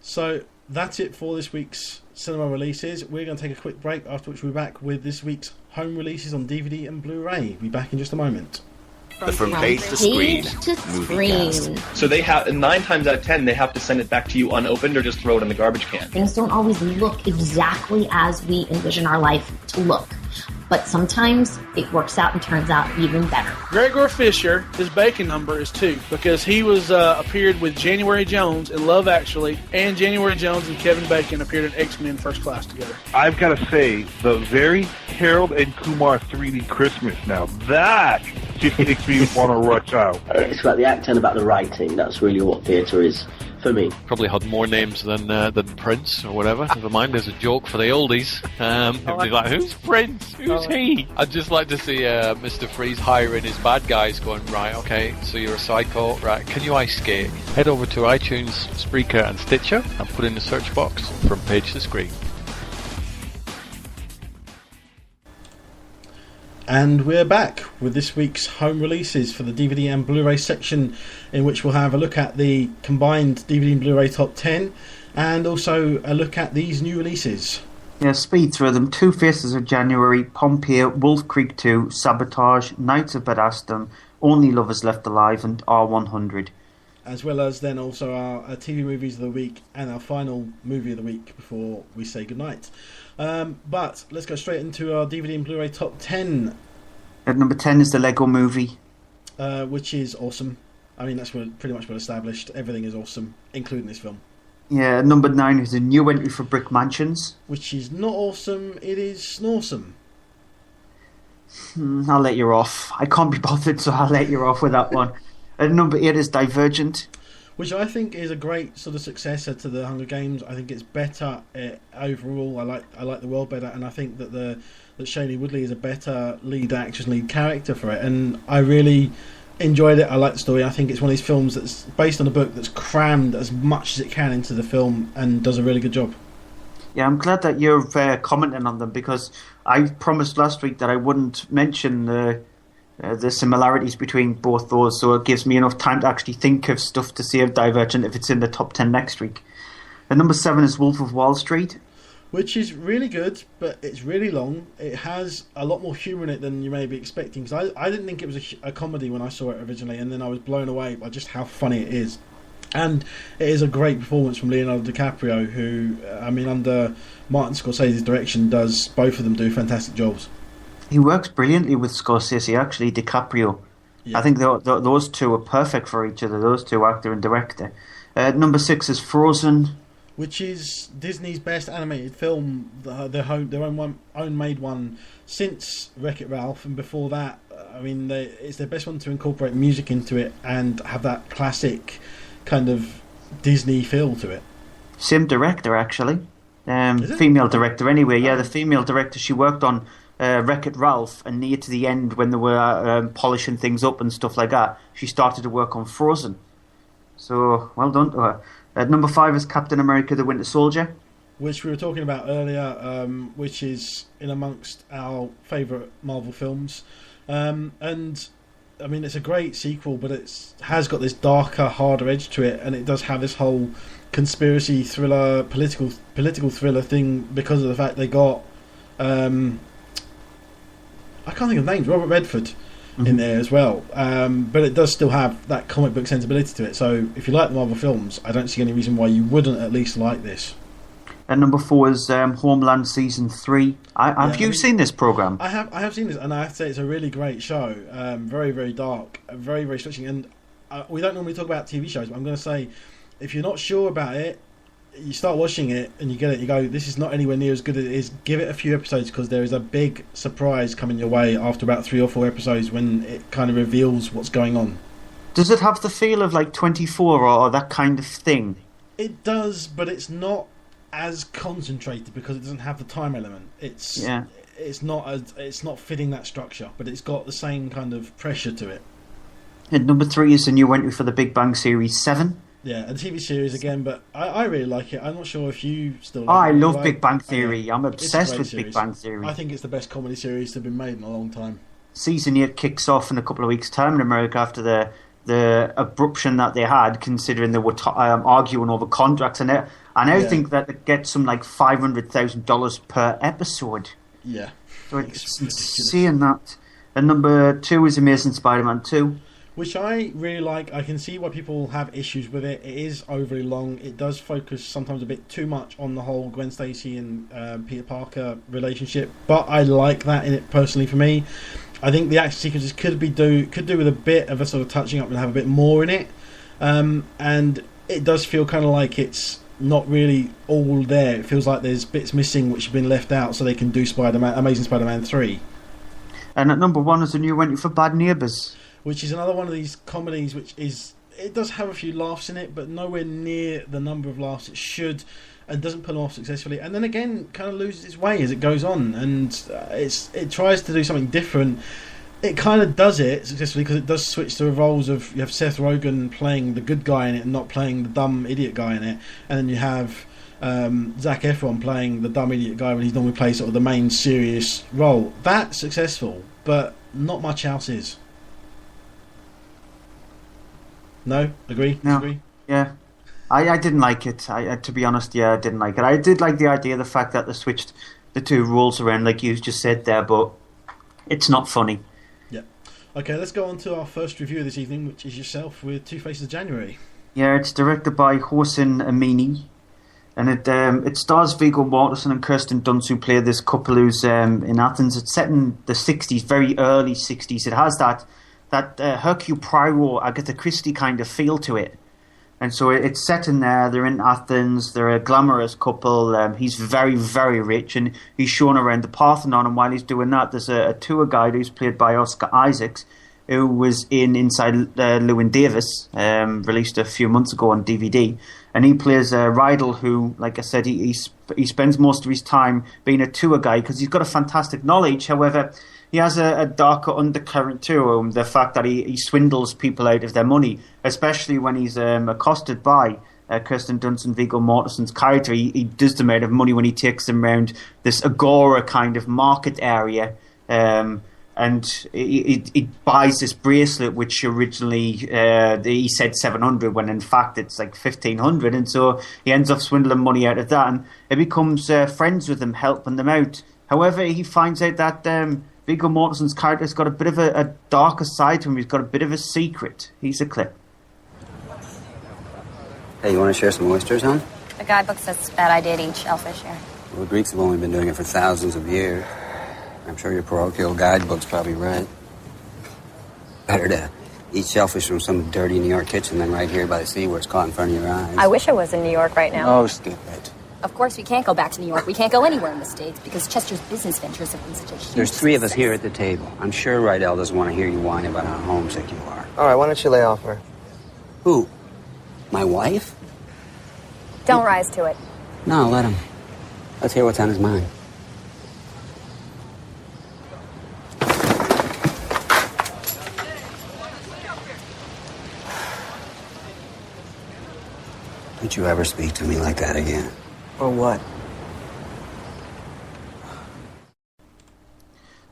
So that's it for this week's cinema releases. We're going to take a quick break, after which we'll be back with this week's home releases on DVD and Blu-ray. We'll be back in just a moment. From page to screen, movie cast. So they have 9 times out of 10 they have to send it back to you unopened or just throw it in the garbage can. Things don't always look exactly as we envision our life to look, but sometimes it works out and turns out even better. Gregor Fisher, his Bacon number is 2 because he was appeared with January Jones in Love Actually, and January Jones and Kevin Bacon appeared in X-Men First Class together. I've got to say, the very Harold and Kumar 3D Christmas, now that just makes me want to rush out. It's about the acting, about the writing. That's really what theatre is for me. Probably had more names than Prince or whatever. Never mind, there's a joke for the oldies. Be like, who's Prince? Who's he? I'd just like to see Mr. Freeze hiring his bad guys, going, right, okay, so you're a psycho, right, can you ice skate? Head over to iTunes, Spreaker and Stitcher and put in the search box From Page to Screen. And we're back with this week's home releases for the DVD and Blu-ray section, in which we'll have a look at the combined DVD and Blu-ray top 10 and also a look at these new releases. Yeah, speed through them. Two Faces of January, Pompeii, Wolf Creek 2, Sabotage, Knights of Bedaston, Only Lovers Left Alive, and R100. As well as then also our TV movies of the week and our final movie of the week before we say goodnight. But let's go straight into our DVD and Blu-ray top 10 At number 10 is the Lego Movie. Which is awesome. I mean, that's pretty much well established. Everything is awesome, including this film. Yeah, at number 9 is a new entry for Brick Mansions. Which is not awesome, it is snorsome. I'll let you off. I can't be bothered, so I'll let you off with that one. At number 8 is Divergent. Which I think is a great sort of successor to the Hunger Games. I think it's better overall. I like the world better, and I think that that Shailene Woodley is a better lead actress, lead character for it. And I really enjoyed it. I like the story. I think it's one of these films that's based on a book that's crammed as much as it can into the film and does a really good job. Yeah, I'm glad that you're commenting on them, because I promised last week that I wouldn't mention the similarities between both those, so it gives me enough time to actually think of stuff to say of Divergent if it's in the top 10 next week. And number 7 is Wolf of Wall Street. Which is really good, but it's really long. It has a lot more humour in it than you may be expecting, because I didn't think it was a comedy when I saw it originally, and then I was blown away by just how funny it is. And it is a great performance from Leonardo DiCaprio, who, I mean, under Martin Scorsese's direction, does both of them do fantastic jobs. He works brilliantly with Scorsese, actually, DiCaprio. Yeah. I think those two are perfect for each other, those two, actor and director. Number 6 is Frozen. Which is Disney's best animated film, their own made one since Wreck-It Ralph, and before that, I mean, it's their best one to incorporate music into it and have that classic kind of Disney feel to it. Same director, actually. Female director, anyway. Yeah, the female director, she worked on Wreck-It Ralph, and near to the end, when they were polishing things up and stuff like that, she started to work on Frozen. So, well done to her. At number 5 is Captain America: The Winter Soldier, which we were talking about earlier, which is in amongst our favourite Marvel films. And I mean, it's a great sequel, but it has got this darker, harder edge to it, and it does have this whole conspiracy thriller, political thriller thing, because of the fact they got I can't think of names, Robert Redford in there as well, but it does still have that comic book sensibility to it. So if you like the Marvel films, I don't see any reason why you wouldn't at least like this. And number 4 is Homeland Season 3. Have you seen this programme? I have seen this, and I have to say it's a really great show. Very, very dark, very, very stretching. And we don't normally talk about TV shows, but I'm going to say, if you're not sure about it, you start watching it and you get it, you go, this is not anywhere near as good as it is. Give it a few episodes, because there is a big surprise coming your way after about 3 or 4 episodes when it kind of reveals what's going on. Does it have the feel of like 24 or that kind of thing? It does, but it's not as concentrated because it doesn't have the time element. It's not fitting that structure, but it's got the same kind of pressure to it. And number 3 is the new entry for the Big Bang Series 7. Yeah, a TV series again, but I really like it. I'm not sure if you still like it. I love Big Bang Theory. I'm obsessed with Big Bang Theory. I think it's the best comedy series to have been made in a long time. Season 8 kicks off in a couple of weeks' time in America after the abruption that they had, considering they were arguing over contracts, and I think that it gets some like $500,000 per episode. Yeah. So it's insane that. And number 2 is Amazing Spider-Man 2. Which I really like. I can see why people have issues with it. It is overly long. It does focus sometimes a bit too much on the whole Gwen Stacy and Peter Parker relationship, but I like that in it personally. For me, I think the action sequences could do with a bit of a sort of touching up and have a bit more in it, and it does feel kind of like it's not really all there. It feels like there's bits missing which have been left out so they can do Amazing Spider-Man 3. And at number 1 is a new entry for Bad Neighbours, which is another one of these comedies it does have a few laughs in it, but nowhere near the number of laughs it should, and doesn't pull off successfully, and then again kind of loses its way as it goes on, and it tries to do something different. It kind of does it successfully because it does switch to the roles of, you have Seth Rogen playing the good guy in it and not playing the dumb idiot guy in it, and then you have Zac Efron playing the dumb idiot guy when he normally plays sort of the main serious role. That's successful, but not much else is. No? Agree? No. Disagree? Yeah. I didn't like it. To be honest, I didn't like it. I did like the idea of the fact that they switched the two roles around, like you just said there, but it's not funny. Yeah. Okay, let's go on to our first review this evening, which is yourself with Two Faces of January. Yeah, it's directed by Hossein Amini. And it stars Viggo Mortensen and Kirsten Dunst, who play this couple who's in Athens. It's set in the 60s, very early 60s. It has that Hercule Poirot, Agatha Christie kind of feel to it. And so it's set in there. They're in Athens. They're a glamorous couple. He's very, very rich, and he's shown around the Parthenon. And while he's doing that, there's a tour guide who's played by Oscar Isaacs, who was in Inside Llewyn Davis, released a few months ago on DVD. And he plays Rydell, who, like I said, he spends most of his time being a tour guide because he's got a fantastic knowledge. However, he has a darker undercurrent to the fact that he swindles people out of their money, especially when he's accosted by Kirsten Dunst and Viggo Mortensen's character. He does them out of money when he takes them around this agora kind of market area. And he buys this bracelet, which originally he said 700, when in fact it's like 1,500, and so he ends up swindling money out of that, and he becomes friends with them, helping them out. However, he finds out that Viggo Mortensen's character's got a bit of a darker side to him. He's got a bit of a secret. Here's a clip. Hey, you want to share some oysters, hon? The guidebook says it's a bad idea to eat shellfish here. Well, the Greeks have only been doing it for thousands of years. I'm sure your parochial guidebook's probably right. Better to eat shellfish from some dirty New York kitchen than right here by the sea where it's caught in front of your eyes. I wish I was in New York right now. Oh, skip it. Of course, we can't go back to New York. We can't go anywhere in the States because Chester's business ventures have been such a huge There's 3 of us success. here at the table. I'm sure Rydell doesn't want to hear you whine about how homesick you are. All right, why don't you lay off her? Who? My wife? Don't rise to it. No, let him. Let's hear what's on his mind. Don't you ever speak to me like that again. Or what?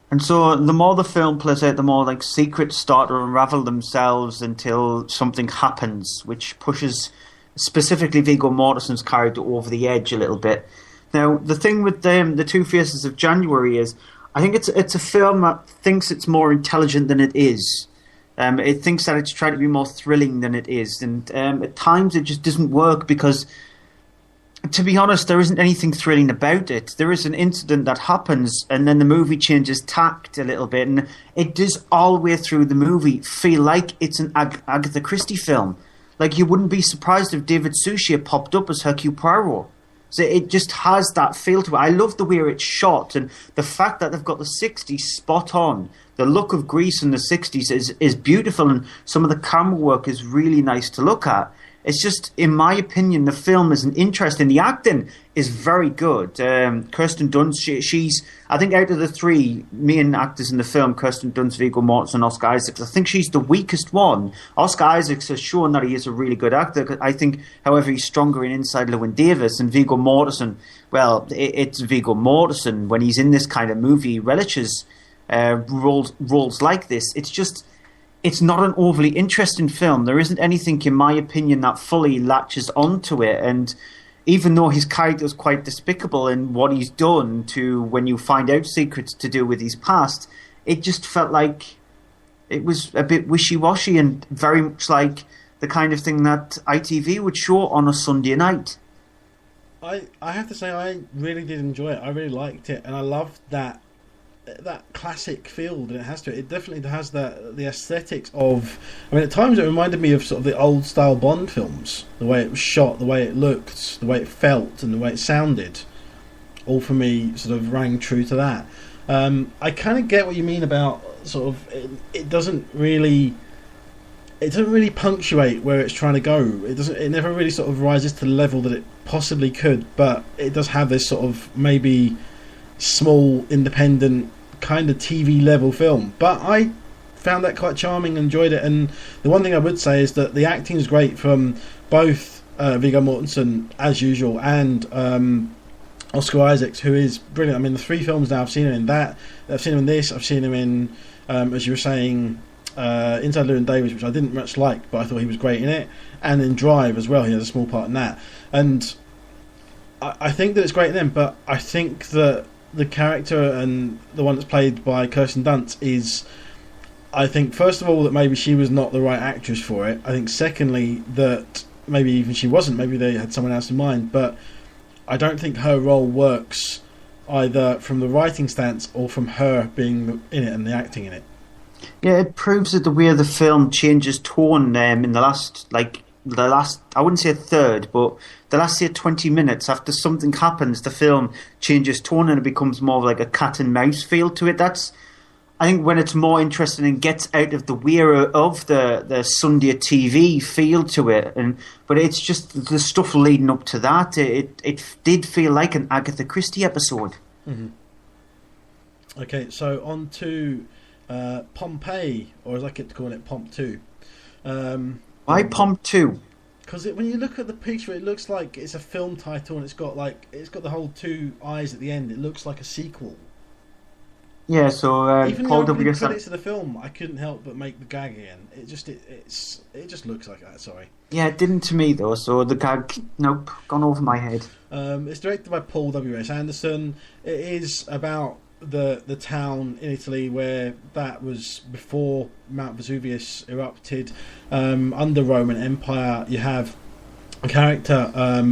And so the more the film plays out, the more like secrets start to unravel themselves until something happens, which pushes specifically Viggo Mortensen's character over the edge a little bit. Now, the thing with the Two Faces of January is, I think it's a film that thinks it's more intelligent than it is. It thinks that it's trying to be more thrilling than it is, and at times it just doesn't work because, to be honest, there isn't anything thrilling about it. There is an incident that happens, and then the movie changes tact a little bit, and it does all the way through the movie feel like it's an Agatha Christie film. Like, you wouldn't be surprised if David Suchet popped up as Hercule Poirot. So it just has that feel to it. I love the way it's shot, and the fact that they've got the 60s spot on. The look of Greece in the 60s is beautiful, and some of the camera work is really nice to look at. It's just, in my opinion, the film isn't interesting. The acting is very good. Kirsten Dunst, she's, I think out of the 3 main actors in the film, Kirsten Dunst, Viggo Mortensen, Oscar Isaacs, I think she's the weakest one. Oscar Isaacs has shown that he is a really good actor. I think, however, he's stronger in Inside Llewyn Davis, and Viggo Mortensen, well, it's Viggo Mortensen. When he's in this kind of movie, he relishes roles like this. It's not an overly interesting film. There isn't anything, in my opinion, that fully latches onto it. And even though his character is quite despicable in what he's done to when you find out secrets to do with his past, it just felt like it was a bit wishy-washy and very much like the kind of thing that ITV would show on a Sunday night. I have to say, I really did enjoy it. I really liked it, and I loved that classic feel that it has to it. It definitely has the aesthetics of, I mean, at times it reminded me of sort of the old style Bond films, the way it was shot, the way it looked, the way it felt, and the way it sounded. All for me sort of rang true to that. I kind of get what you mean about sort of it doesn't really punctuate where it's trying to go. It never really sort of rises to the level that it possibly could, but it does have this sort of maybe small independent kind of TV level film. But I found that quite charming, enjoyed it, and the one thing I would say is that the acting is great from both Viggo Mortensen as usual and Oscar Isaacs, who is brilliant. I mean, the 3 films now I've seen him in that, I've seen him in this, I've seen him in as you were saying, Inside Llewyn Davis, which I didn't much like, but I thought he was great in it, and in Drive as well. He has a small part in that, and I think that it's great in them. But I think that the character and the one that's played by Kirsten Dunst is, I think, first of all, that maybe she was not the right actress for it. I think secondly that maybe even she wasn't, maybe they had someone else in mind, but I don't think her role works either from the writing stance or from her being in it and the acting in it. Yeah, it proves that the way the film changes tone in the last, I wouldn't say a third, but the last, say, 20 minutes after something happens, the film changes tone and it becomes more like a cat and mouse feel to it. That's, I think, when it's more interesting and gets out of the weir of the Sunday TV feel to it. But it's just the stuff leading up to that. It did feel like an Agatha Christie episode. Mm-hmm. Okay, so on to Pompeii, or as I keep calling it, Pomp 2. Why Pomp 2? Because when you look at the picture, it looks like it's a film title, and it's got the whole two eyes at the end. It looks like a sequel. Yeah, so even Paul the W. credits of the film, I couldn't help but make the gag again. It just looks like that. Sorry. Yeah, it didn't to me though. So the gag, nope, gone over my head. It's directed by Paul W.S. Anderson. It is about the town in Italy where that was before Mount Vesuvius erupted. Under Roman Empire, you have a character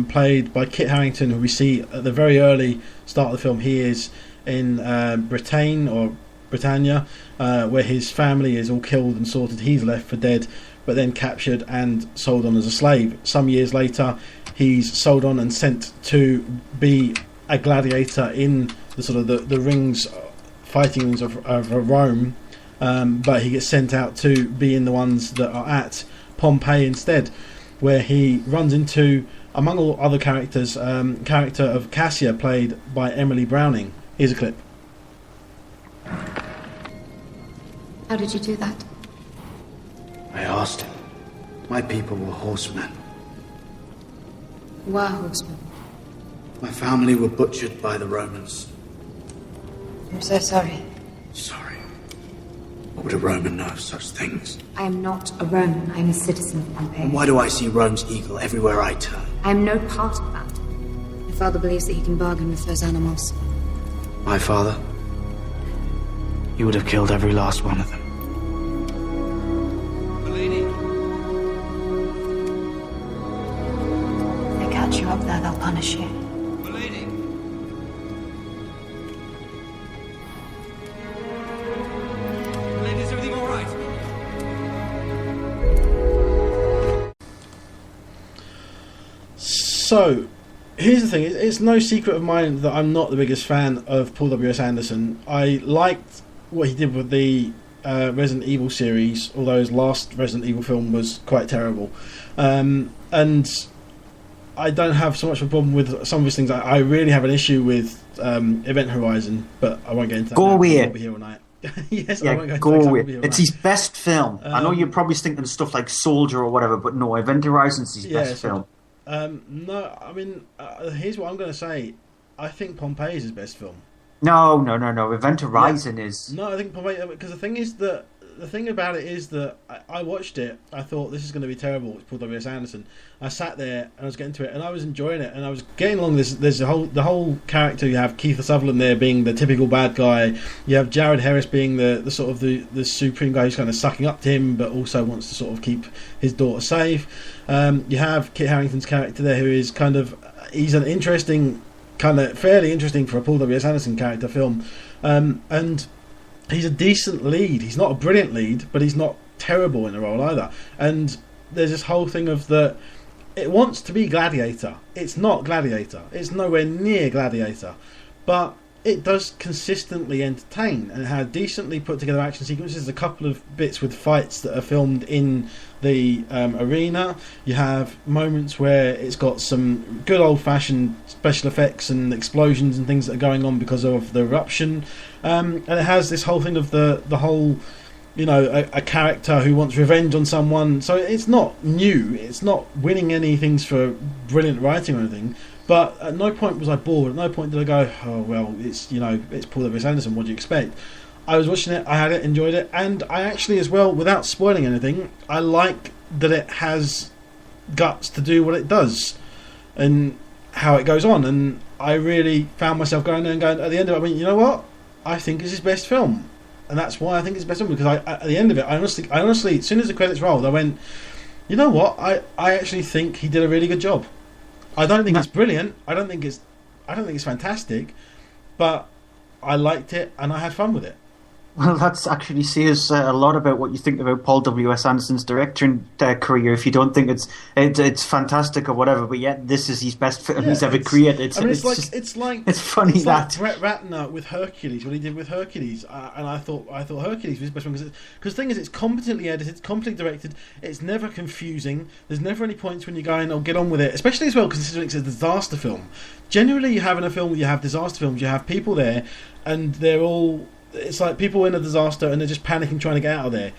played by Kit Harington, who we see at the very early start of the film. He is in Britain or Britannia, where his family is all killed and sorted. He's left for dead, but then captured and sold on as a slave. Some years later, he's sold on and sent to be a gladiator in the sort of the rings, fighting rings of Rome, but he gets sent out to be in the ones that are at Pompeii instead, where he runs into, among all other characters, character of Cassia, played by Emily Browning. Here's a clip. How did you do that? I asked him. My people were horsemen. Were horsemen? My family were butchered by the Romans. I'm so sorry. Sorry. What would a Roman know of such things? I am not a Roman. I am a citizen of Pompeii. And why do I see Rome's eagle everywhere I turn? I am no part of that. My father believes that he can bargain with those animals. My father? You would have killed every last one of them. If they catch you up there, they'll punish you. Is everything all right? So, here's the thing. It's no secret of mine that I'm not the biggest fan of Paul W.S. Anderson. I liked what he did with the Resident Evil series, although his last Resident Evil film was quite terrible. And I don't have so much of a problem with some of his things. I really have an issue with Event Horizon, but I won't get into that. Go away. I'll be here all night. Yes, yeah, I won't go away. It's night. his best film. I know you're probably thinking of stuff like Soldier or whatever, but no, Event Horizon's his best film. No, I mean, here's what I'm going to say. I think Pompeii is his best film. No. Event Horizon is. No, I think Pompeii, because the thing about it is that I watched it. I thought this is going to be terrible. It's Paul W.S. Anderson. I sat there and I was getting to it, and I was enjoying it, and I was getting along. There's the whole character. You have Keith Sutherland there being the typical bad guy. You have Jared Harris being the sort of the supreme guy who's kind of sucking up to him, but also wants to sort of keep his daughter safe. You have Kit Harington's character there, who is he's an interesting, fairly interesting for a Paul W.S. Anderson character film, and he's a decent lead. He's not a brilliant lead, but he's not terrible in the role either. And there's this whole thing of it wants to be Gladiator. It's not Gladiator. It's nowhere near Gladiator. But it does consistently entertain, and it had decently put together action sequences. There's a couple of bits with fights that are filmed in the arena. You have moments where it's got some good old-fashioned special effects and explosions and things that are going on because of the eruption. And it has this whole thing of the whole, a character who wants revenge on someone. So it's not new. It's not winning any things for brilliant writing or anything. But at no point was I bored. At no point did I go, oh well, it's Paul W.S. Anderson. What do you expect? I was watching it. I had it, enjoyed it, and I actually, as well, without spoiling anything, I like that it has guts to do what it does and how it goes on. And I really found myself going there and going at the end of it. I mean, you know what? I think it's his best film, and that's why I think it's his best film, because at the end of it, I honestly, as soon as the credits rolled, I went, you know what? I actually think he did a really good job. I don't think it's brilliant. I don't think it's fantastic, but I liked it and I had fun with it. Well, that's actually says a lot about what you think about Paul W.S. Anderson's directing career. If you don't think it's fantastic or whatever, but yet this is his best film he's ever created. It's funny it's that like Brett Ratner with Hercules, what he did with Hercules, and I thought Hercules was his best one because the thing is, it's competently edited, it's competently directed, it's never confusing. There's never any points when you're going, "Oh, get on with it," especially as well considering it's a disaster film. Generally, you have in a film where you have disaster films, you have people there, and they're all. It's like people in a disaster and they're just panicking trying to get out of there.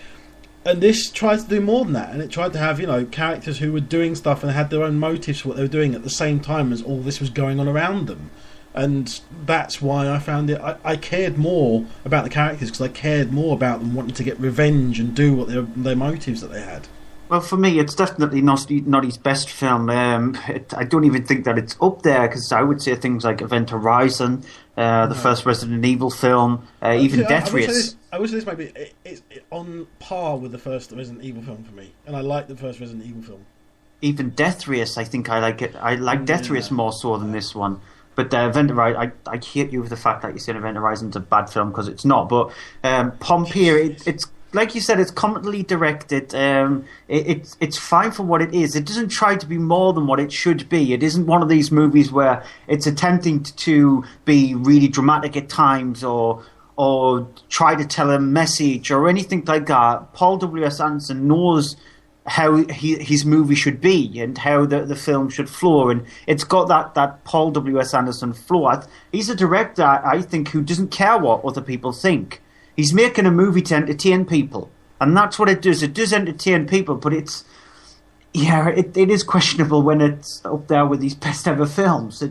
And this tries to do more than that, and it tried to have, characters who were doing stuff and had their own motives for what they were doing at the same time as all this was going on around them. And that's why I found it. I cared more about the characters because I cared more about them wanting to get revenge and do what their motives that they had. Well, for me, it's definitely not his best film. I don't even think that it's up there because I would say things like Event Horizon, the first Resident Evil film, even Death Race. I would say this might be it's on par with the first Resident Evil film for me, and I like the first Resident Evil film. Even Death Race, I think I like it. I like Death Race more so than this one. But Event Horizon, I hate you with the fact that you said Event Horizon's a bad film because it's not. But Pompeii, it's like you said, it's competently directed. It's fine for what it is. It doesn't try to be more than what it should be. It isn't one of these movies where it's attempting to be really dramatic at times or try to tell a message or anything like that. Paul W.S. Anderson knows how his movie should be and how the film should flow, and it's got that Paul W.S. Anderson flow. He's a director, I think, who doesn't care what other people think. He's making a movie to entertain people, and that's what it does. It does entertain people, but it is questionable when it's up there with these best ever films. I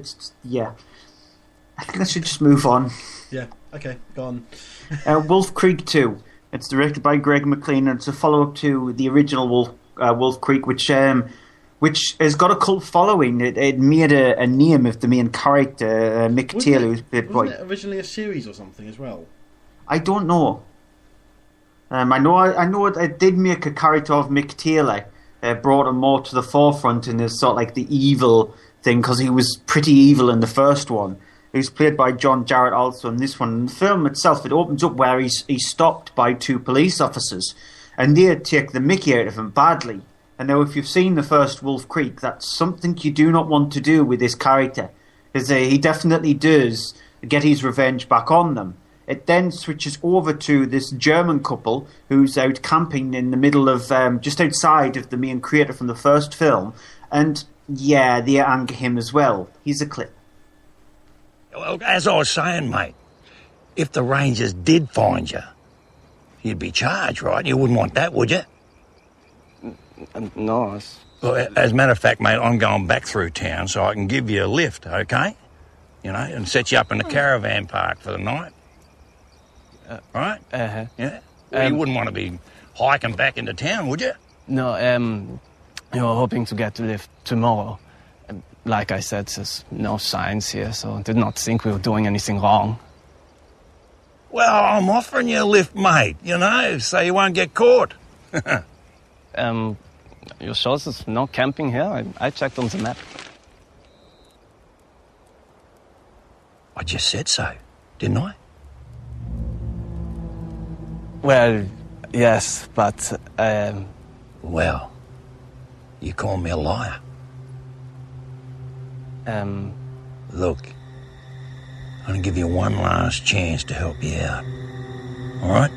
think I should just move on. Yeah, okay, go on. Wolf Creek 2. It's directed by Greg McLean, and it's a follow-up to the original Wolf Creek, which has got a cult following. It made a name of the main character, Mick Taylor. Wasn't it originally a series or something as well? I don't know. I know it did make a character of Mick Taylor, brought him more to the forefront in this sort of like the evil thing, because he was pretty evil in the first one. He was played by John Jarrett also in this one. In the film itself, it opens up where he's stopped by two police officers, and they take the mickey out of him badly. And now if you've seen the first Wolf Creek, that's something you do not want to do with this character, because he definitely does get his revenge back on them. It then switches over to this German couple who's out camping in the middle of, just outside of the main creator from the first film. And yeah, they anger him as well. Here's a clip. Well, as I was saying, mate, if the Rangers did find you, you'd be charged, right? You wouldn't want that, would you? No. Well, as a matter of fact, mate, I'm going back through town so I can give you a lift, okay? And set you up in a caravan park for the night. Right? Uh-huh. Yeah? Well, you wouldn't want to be hiking back into town, would you? No, you're hoping to get the lift tomorrow. Like I said, there's no signs here, so I did not think we were doing anything wrong. Well, I'm offering you a lift, mate, so you won't get caught. You sure there's no camping here? I checked on the map. I just said so, didn't I? Well, yes, but, Well, you call me a liar. Look, I'm going to give you one last chance to help you out. All right?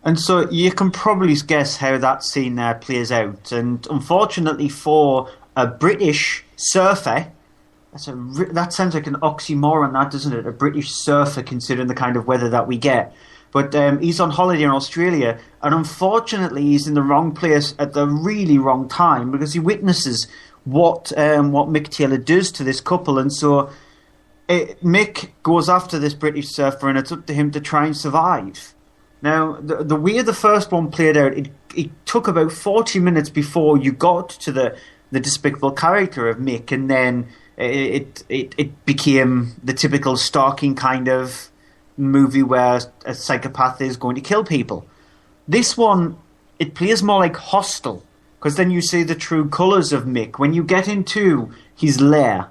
And so you can probably guess how that scene there plays out. And unfortunately for a British surfer, that sounds like an oxymoron, that, doesn't it? A British surfer, considering the kind of weather that we get. But he's on holiday in Australia, and unfortunately he's in the wrong place at the really wrong time, because he witnesses what Mick Taylor does to this couple. And so Mick goes after this British surfer, and it's up to him to try and survive. Now, the way the first one played out, it took about 40 minutes before you got to the despicable character of Mick, and then it became the typical stalking kind of movie where a psychopath is going to kill people. This one, it plays more like Hostel, because then you see the true colours of Mick. When you get into his lair,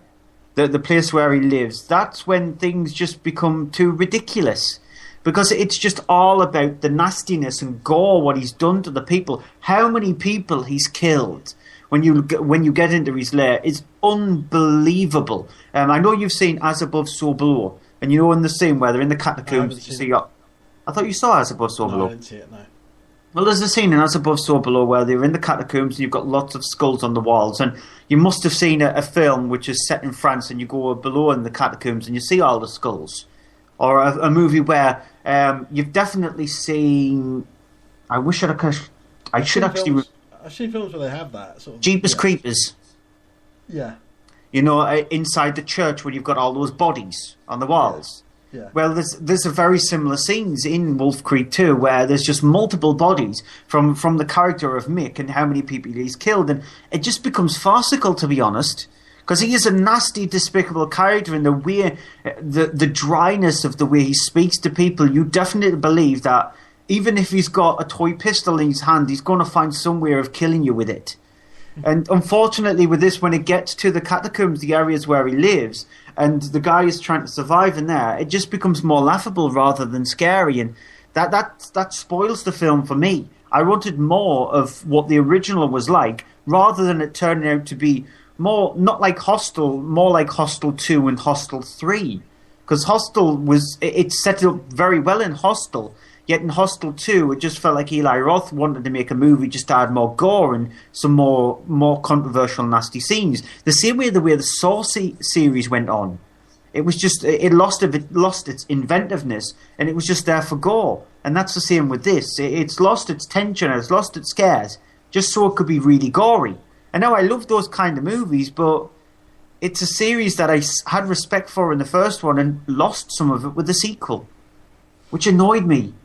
the place where he lives, that's when things just become too ridiculous. Because it's just all about the nastiness and gore, what he's done to the people. How many people he's killed when you get into his lair is unbelievable. I know you've seen As Above, So Below, and you know in the scene where they're in the catacombs, you see... I thought you saw As Above, So Below. I didn't see it, no. Well, there's a scene in As Above, So Below where they're in the catacombs and you've got lots of skulls on the walls. And you must have seen a film which is set in France and you go below in the catacombs and you see all the skulls. Or a movie where you've definitely seen... I should actually... I've seen films where they have that. Sort of, Jeepers Creepers. Yeah. You know, inside the church where you've got all those bodies on the walls. Yeah. Well, there's a very similar scenes in Wolf Creek 2 where there's just multiple bodies from the character of Mick and how many people he's killed, and it just becomes farcical, to be honest, because he is a nasty, despicable character, and the way, the dryness of the way he speaks to people, you definitely believe that even if he's got a toy pistol in his hand, he's going to find some way of killing you with it. And unfortunately with this, when it gets to the catacombs, the areas where he lives, and the guy is trying to survive in there, it just becomes more laughable rather than scary, and that spoils the film for me. I wanted more of what the original was like, rather than it turning out to be more, not like Hostel, more like Hostel 2 and Hostel 3. Because Hostel it set it up very well in Hostel, yet in Hostel 2, it just felt like Eli Roth wanted to make a movie just to add more gore and some more controversial, nasty scenes. The same way the Saw series went on. It was just, it lost its inventiveness, and it was just there for gore. And that's the same with this. It's lost its tension, it's lost its scares, just so it could be really gory. And now I love those kind of movies, but it's a series that I had respect for in the first one and lost some of it with the sequel, which annoyed me.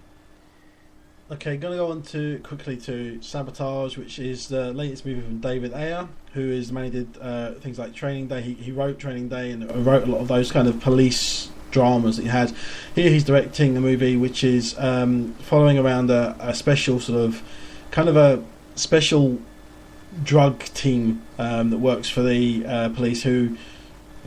Okay, going to go on quickly to Sabotage, which is the latest movie from David Ayer, who is the man who did things like Training Day. He wrote Training Day and wrote a lot of those kind of police dramas that he had. Here he's directing a movie which is following around a special sort of, kind of a special drug team that works for the police, who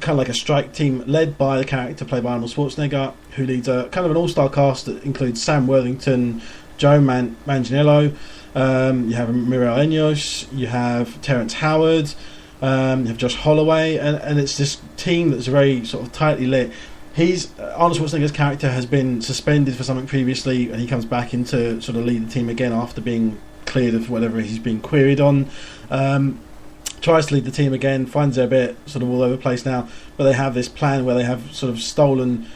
kind of like a strike team led by the character played by Arnold Schwarzenegger, who leads a kind of an all-star cast that includes Sam Worthington, Joe Manganiello, you have Muriel Enos, you have Terrence Howard, you have Josh Holloway, and it's this team that's very sort of tightly lit. Arnold Schwarzenegger's character has been suspended for something previously, and he comes back in to sort of lead the team again after being cleared of whatever he's been queried on. Tries to lead the team again, finds they're a bit sort of all over the place now, but they have this plan where they have sort of stolen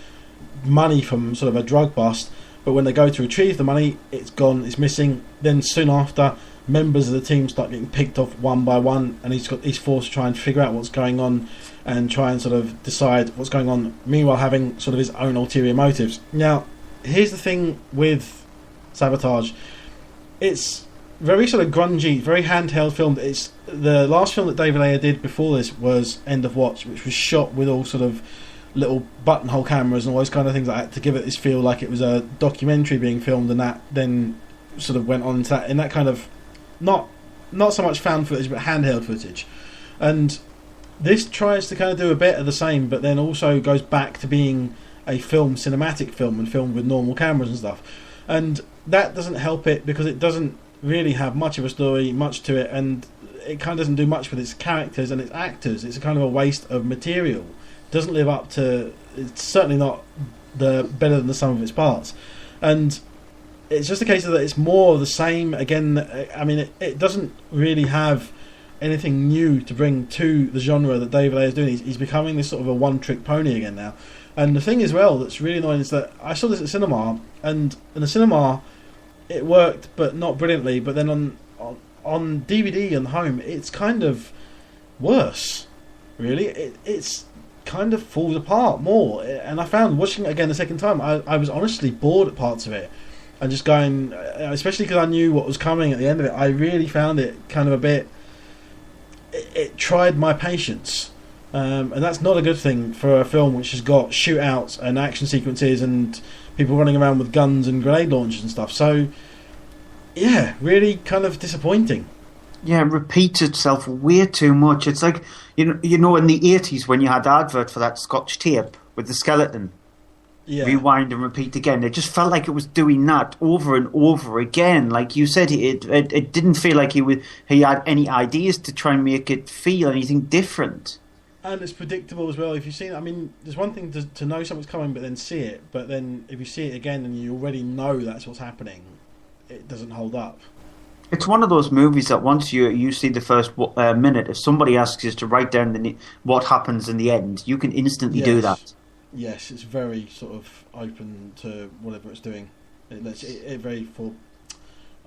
money from sort of a drug bust. But when they go to retrieve the money, it's gone, it's missing. Then soon after, members of the team start getting picked off one by one, and he's forced to try and figure out what's going on and try and sort of decide what's going on, meanwhile having sort of his own ulterior motives. Now, here's the thing with Sabotage. It's very sort of grungy, very handheld film. It's the last film that David Ayer did before this was End of Watch, which was shot with all sort of little buttonhole cameras and all those kind of things like that to give it this feel like it was a documentary being filmed, and that then sort of went on into that in that kind of not so much found footage but handheld footage. And this tries to kind of do a bit of the same, but then also goes back to being a cinematic film and filmed with normal cameras and stuff. And that doesn't help it because it doesn't really have much of a story, much to it, and it kind of doesn't do much with its characters and its actors. It's a kind of a waste of material. Doesn't live up to, it's certainly not better than the sum of its parts, and it's just a case of that it's more of the same again. I mean, it doesn't really have anything new to bring to the genre that David Ayer is doing. He's becoming this sort of a one-trick pony again now. And the thing as well that's really annoying is that I saw this at cinema, and in the cinema it worked but not brilliantly, but then on DVD and home it's kind of worse, really. It's kind of falls apart more, and I found watching it again the second time I was honestly bored at parts of it, and just going, especially because I knew what was coming at the end of it, I really found it kind of a bit, it tried my patience, and that's not a good thing for a film which has got shootouts and action sequences and people running around with guns and grenade launchers and stuff. So yeah, really kind of disappointing. Yeah, it repeats itself way too much. It's like, in the 80s when you had the advert for that Scotch tape with the skeleton. Yeah. Rewind and repeat again. It just felt like it was doing that over and over again. Like you said, it didn't feel like he had any ideas to try and make it feel anything different. And it's predictable as well. If you've seen it, I mean, there's one thing to know something's coming, but then see it. But then if you see it again and you already know that's what's happening, it doesn't hold up. It's one of those movies that once you see the first minute, if somebody asks you to write down what happens in the end, you can instantly do that. Yes, it's very sort of open to whatever it's doing. It very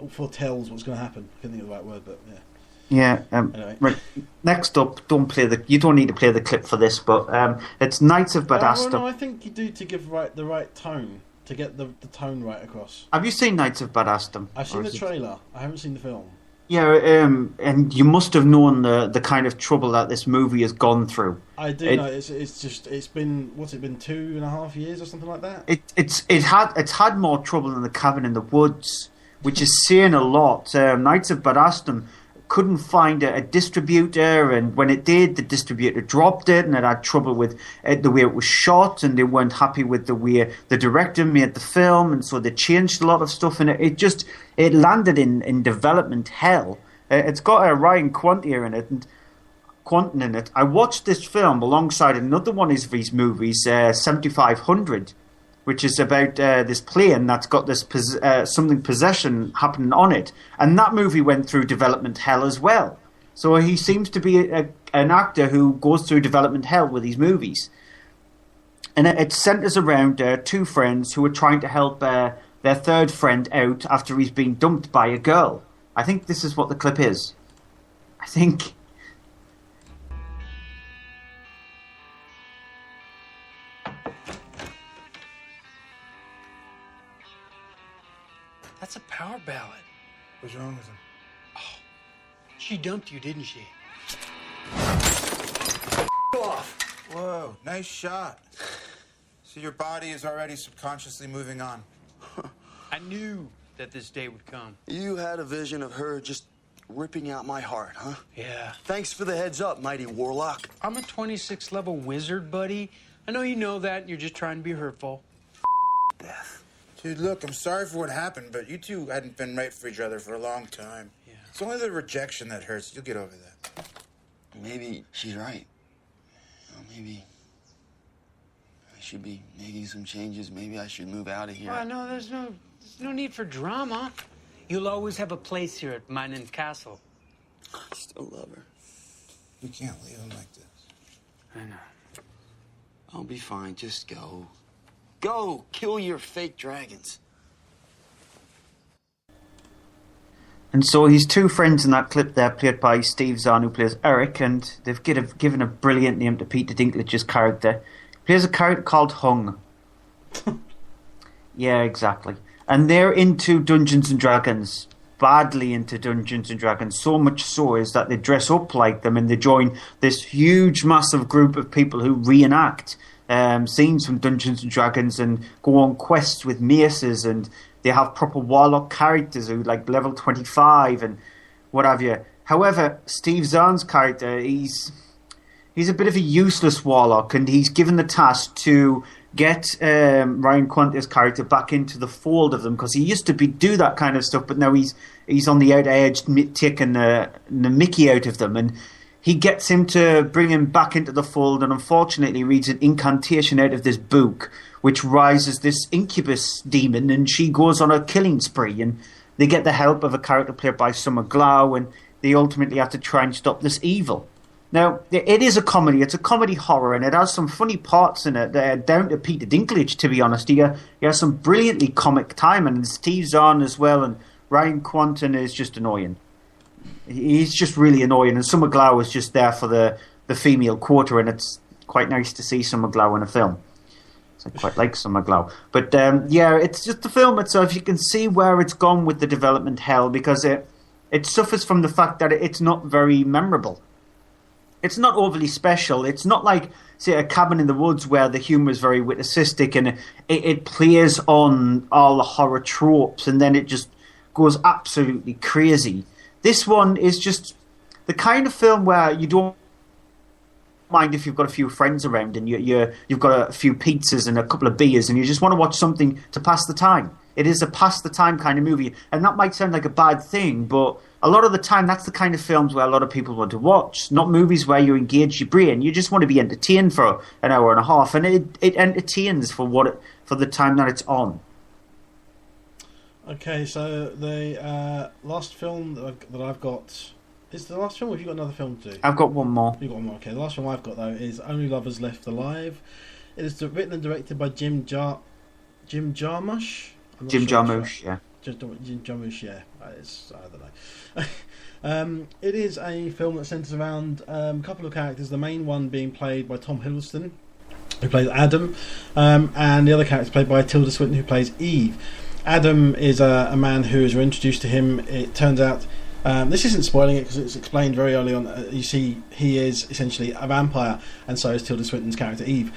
foretells what's going to happen. I can't think of the right word, but yeah. Yeah. Anyway. Right. Next up, you don't need to play the clip for this, but it's Knights of Bad Aston. Well, no, I think you do to give the right tone, to get the tone right across. Have you seen Knights of Bad Aston? I've seen the trailer. I haven't seen the film. Yeah, and you must have known the kind of trouble that this movie has gone through. I do know. It's been, what's it been, 2.5 years or something like that? It's had more trouble than The Cabin in the Woods, which is saying a lot. Knights of Bad Aston couldn't find a distributor, and when it did, the distributor dropped it, and it had trouble with the way it was shot, and they weren't happy with the way the director made the film, and so they changed a lot of stuff, and it landed in development hell. It's got Ryan Quantier in it, and Quanten in it. I watched this film alongside another one of his movies, 7500, which is about this plane that's got this possession happening on it. And that movie went through development hell as well. So he seems to be an actor who goes through development hell with these movies. And it centres around two friends who are trying to help their third friend out after he's been dumped by a girl. I think this is what the clip is. I think... That's a power ballad. What's wrong with him? Oh, she dumped you, didn't she? Off. Whoa, nice shot. See, your body is already subconsciously moving on. I knew that this day would come. You had a vision of her just ripping out my heart, huh? Yeah. Thanks for the heads up, mighty warlock. I'm a 26th level wizard, buddy. I know you know that, and you're just trying to be hurtful. Death. Dude, look, I'm sorry for what happened, but you two hadn't been right for each other for a long time. Yeah. It's only the rejection that hurts. You'll get over that. Maybe she's right. Maybe I should be making some changes. Maybe I should move out of here. Well, no, there's no need for drama. You'll always have a place here at Minen's Castle. I still love her. You can't leave him like this. I know. I'll be fine. Just go. Go, kill your fake dragons. And so his two friends in that clip there, played by Steve Zahn, who plays Eric, and they've given a brilliant name to Peter Dinklage's character. He plays a character called Hung. Yeah, exactly. And they're into Dungeons and Dragons, badly into Dungeons and Dragons. So much so is that they dress up like them, and they join this huge, massive group of people who reenact scenes from Dungeons and Dragons and go on quests with maces, and they have proper warlock characters who like level 25 and what have you. However, Steve Zahn's character, he's a bit of a useless warlock, and he's given the task to get Ryan Quantier's character back into the fold of them, because he used to do that kind of stuff, but now he's on the outer edge, taking the mickey out of them, and he gets him to bring him back into the fold, and unfortunately reads an incantation out of this book, which rises this incubus demon, and she goes on a killing spree, and they get the help of a character played by Summer Glau, and they ultimately have to try and stop this evil. Now, it is a comedy. It's a comedy horror, and it has some funny parts in it that are down to Peter Dinklage, to be honest. He has some brilliantly comic timing, and Steve Zahn as well, and Ryan Quanten is just annoying. He's just really annoying, and Summer Glau is just there for the female quota, and it's quite nice to see Summer Glau in a film. So I quite like Summer Glau. But yeah, it's just the film itself. You can see where it's gone with the development hell, because it suffers from the fact that it's not very memorable. It's not overly special. It's not like, say, A Cabin in the Woods, where the humour is very witticistic and it plays on all the horror tropes, and then it just goes absolutely crazy. This one is just the kind of film where you don't mind if you've got a few friends around and you've got a few pizzas and a couple of beers and you just want to watch something to pass the time. It is a pass the time kind of movie, and that might sound like a bad thing, but a lot of the time that's the kind of films where a lot of people want to watch, not movies where you engage your brain. You just want to be entertained for an hour and a half, and it entertains for the time that it's on. Okay, so the last film that I've got is the last film. Or have you got another film to do? I've got one more. You've got one more. Okay, the last film I've got though is Only Lovers Left Alive. It is written and directed by Jim Jarmusch. Jim Jarmusch, yeah. Jim Jarmusch, yeah. I don't know. It is a film that centres around a couple of characters. The main one being played by Tom Hiddleston, who plays Adam, and the other character played by Tilda Swinton, who plays Eve. Adam is a man who is introduced to him. It turns out, this isn't spoiling it because it's explained very early on. You see, he is essentially a vampire, and so is Tilda Swinton's character Eve.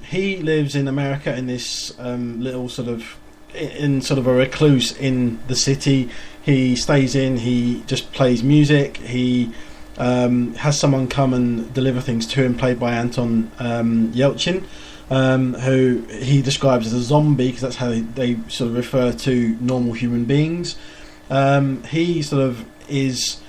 He lives in America in this little sort of a recluse in the city. He stays in. He just plays music. He has someone come and deliver things to him, played by Anton Yelchin. Who he describes as a zombie because that's how they sort of refer to normal human beings. He sort of is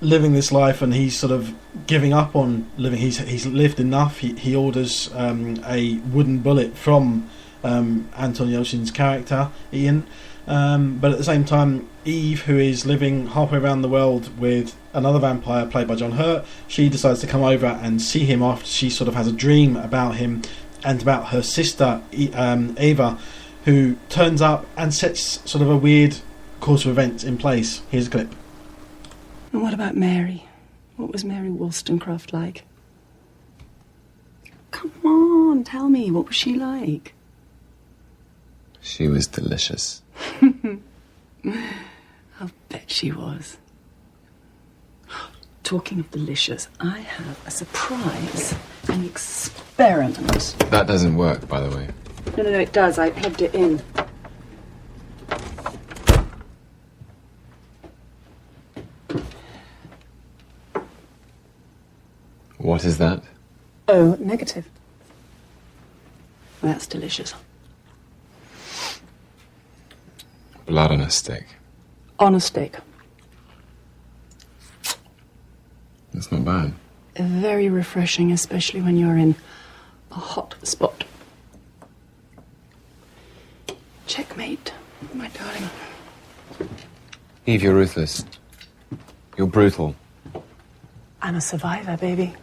living this life and he's sort of giving up on living. He's lived enough. He orders a wooden bullet from Anton Yelchin's character Ian, but at the same time Eve, who is living halfway around the world with another vampire played by John Hurt, she decides to come over and see him after she sort of has a dream about him and about her sister Eva, who turns up and sets sort of a weird course of events in place. Here's a clip. And what about Mary? What was Mary Wollstonecraft like? Come on, tell me, what was she like? She was delicious. I'll bet she was. Talking of delicious, I have a surprise, an experiment. That doesn't work, by the way. No, it does. I plugged it in. What is that? Oh, negative. That's delicious. Blood on a stick. On a steak. That's not bad. Very refreshing, especially when you're in a hot spot. Checkmate, my darling. Eve, you're ruthless. You're brutal. I'm a survivor, baby.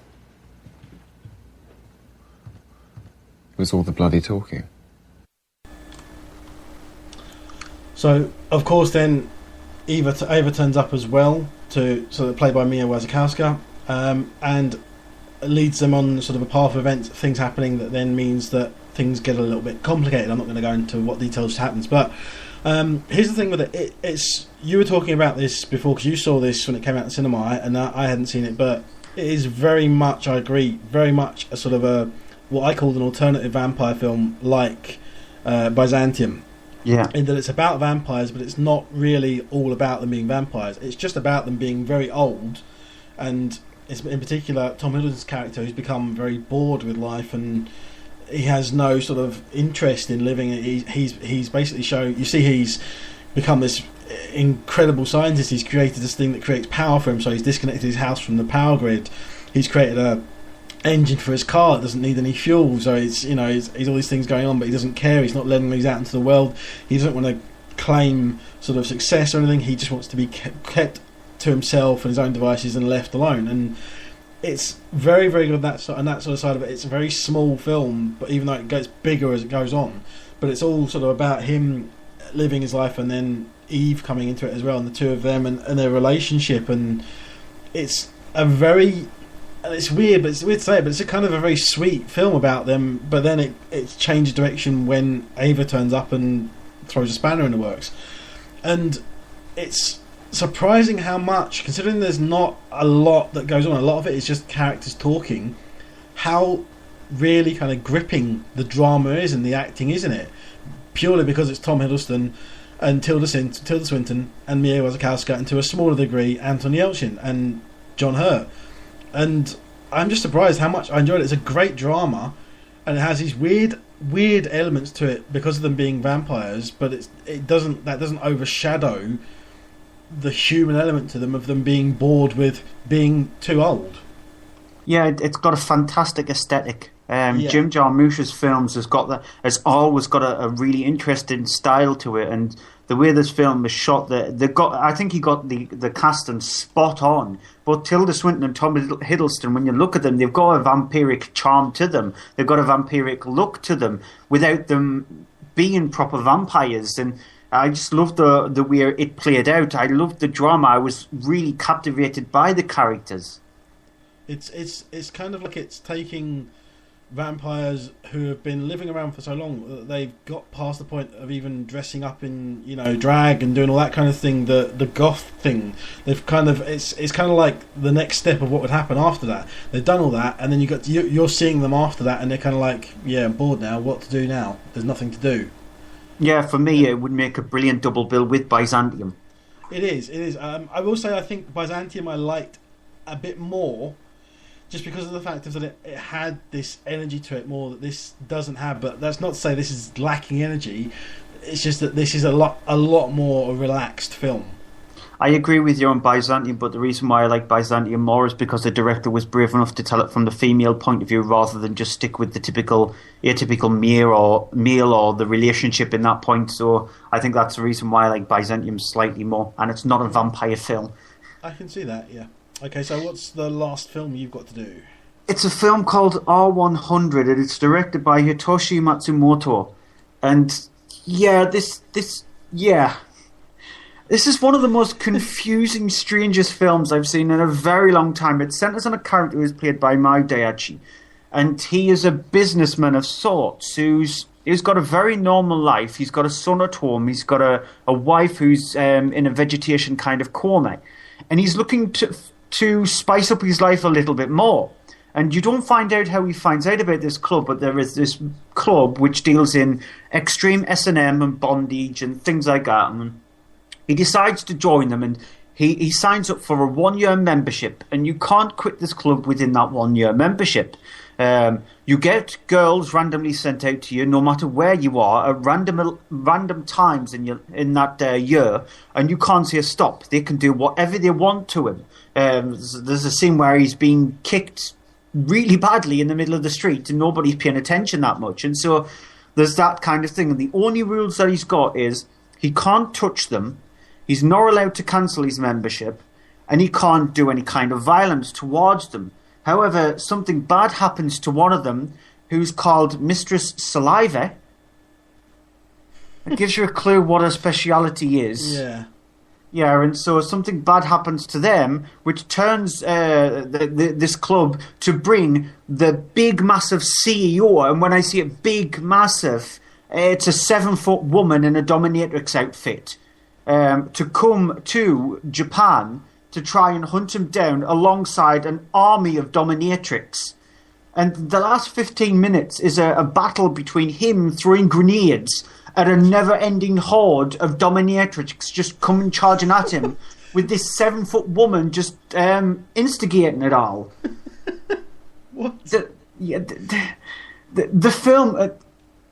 Was all the bloody talking? So, of course, then Eva turns up as well, played by Mia Wasikowska, and leads them on sort of a path of events, things happening that then means that things get a little bit complicated. I'm not going to go into what details happens, but here's the thing with it. It's you were talking about this before because you saw this when it came out in cinema, and I hadn't seen it, but it is very much, I agree, very much a sort of what I called an alternative vampire film like Byzantium. Yeah. In that it's about vampires, but it's not really all about them being vampires. It's just about them being very old, and it's in particular Tom Hiddleston's character who's become very bored with life and he has no sort of interest in living. He's basically shown. You see, he's become this incredible scientist. He's created this thing that creates power for him. So he's disconnected his house from the power grid. He's created a engine for his car that doesn't need any fuel. So he's all these things going on, but he doesn't care. He's not letting these out into the world. He doesn't want to claim sort of success or anything. He just wants to be kept to himself and his own devices and left alone. And it's very, very good that sort of side of it. It's a very small film, but even though it gets bigger as it goes on, but it's all sort of about him living his life and then Eve coming into it as well, and the two of them and their relationship. And it's a very, and it's weird, but it's weird to say it, but it's a kind of a very sweet film about them. But then it changed direction when Ava turns up and throws a spanner in the works. And it's surprising how much, considering there's not a lot that goes on, a lot of it is just characters talking, how really kind of gripping the drama is and the acting is in it, purely because it's Tom Hiddleston and Tilda Swinton and Mia Wasikowska, and to a smaller degree Anton Yelchin and John Hurt. And I'm just surprised how much I enjoyed it. It's a great drama, and it has these weird elements to it because of them being vampires, but that doesn't overshadow the human element to them, of them being bored with being too old. Yeah, it's got a fantastic aesthetic. Jim Jarmusch's films has always got a really interesting style to it, and the way this film is shot, I think he got the casting spot on. Both Tilda Swinton and Tom Hiddleston, when you look at them, they've got a vampiric charm to them. They've got a vampiric look to them without them being proper vampires. And I just loved the way it played out. I loved the drama. I was really captivated by the characters. It's kind of like it's taking vampires who have been living around for so long that they've got past the point of even dressing up in drag and doing all that kind of thing, the goth thing. They've kind of it's kind of like the next step of what would happen after that. They've done all that, and then you're seeing them after that, and they're kind of like, I'm bored now, what to do now? There's nothing to do. Yeah, for me it would make a brilliant double bill with Byzantium. It is. I will say I think Byzantium I liked a bit more, just because of the fact that it had this energy to it more that this doesn't have. But that's not to say this is lacking energy. It's just that this is a lot more a relaxed film. I agree with you on Byzantium, but the reason why I like Byzantium more is because the director was brave enough to tell it from the female point of view rather than just stick with the atypical male or the relationship in that point. So I think that's the reason why I like Byzantium slightly more, and it's not a vampire film. I can see that, yeah. Okay, so what's the last film you've got to do? It's a film called R100, and it's directed by Hitoshi Matsumoto. And this is one of the most confusing, strangest films I've seen in a very long time. It centers on a character who's played by Mai Daiichi, and he is a businessman of sorts who's got a very normal life. He's got a son at home. He's got a wife who's in a vegetation kind of coma, and he's looking to spice up his life a little bit more. And you don't find out how he finds out about this club, but there is this club which deals in extreme S&M and bondage and things like that. And he decides to join them, and he signs up for a 1-year membership, and you can't quit this club within that 1-year membership. You get girls randomly sent out to you, no matter where you are, at random times in that year, and you can't say stop. They can do whatever they want to him. There's a scene where he's being kicked really badly in the middle of the street, and nobody's paying attention that much. And so there's that kind of thing. And the only rules that he's got is he can't touch them, he's not allowed to cancel his membership, and he can't do any kind of violence towards them. However, something bad happens to one of them, who's called Mistress Saliva. It gives you a clue what her speciality is. Yeah. Yeah, and so something bad happens to them, which turns this club to bring the big, massive CEO. And when I say it big, massive, it's a 7-foot woman in a dominatrix outfit to come to Japan to try and hunt him down alongside an army of dominatrix. And the last 15 minutes is a battle between him throwing grenades at a never-ending horde of dominatrix just coming charging at him with this 7-foot woman just instigating it all. What? The film...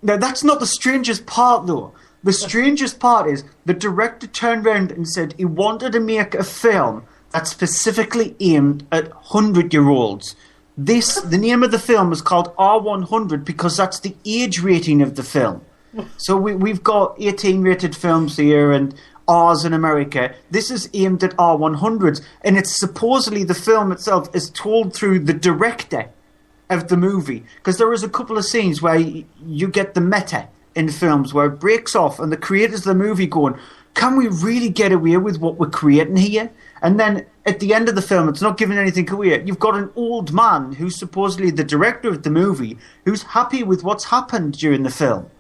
now, that's not the strangest part, though. The strangest part is the director turned around and said he wanted to make a film that's specifically aimed at 100-year-olds. The name of the film is called R100 because that's the age rating of the film. So we've got 18-rated films here and R's in America. This is aimed at R100s, and it's supposedly the film itself is told through the director of the movie, because there is a couple of scenes where you get the meta in films where it breaks off and the creators of the movie going, can we really get away with what we're creating here? And then at the end of the film, it's not giving anything away. You've got an old man who's supposedly the director of the movie who's happy with what's happened during the film.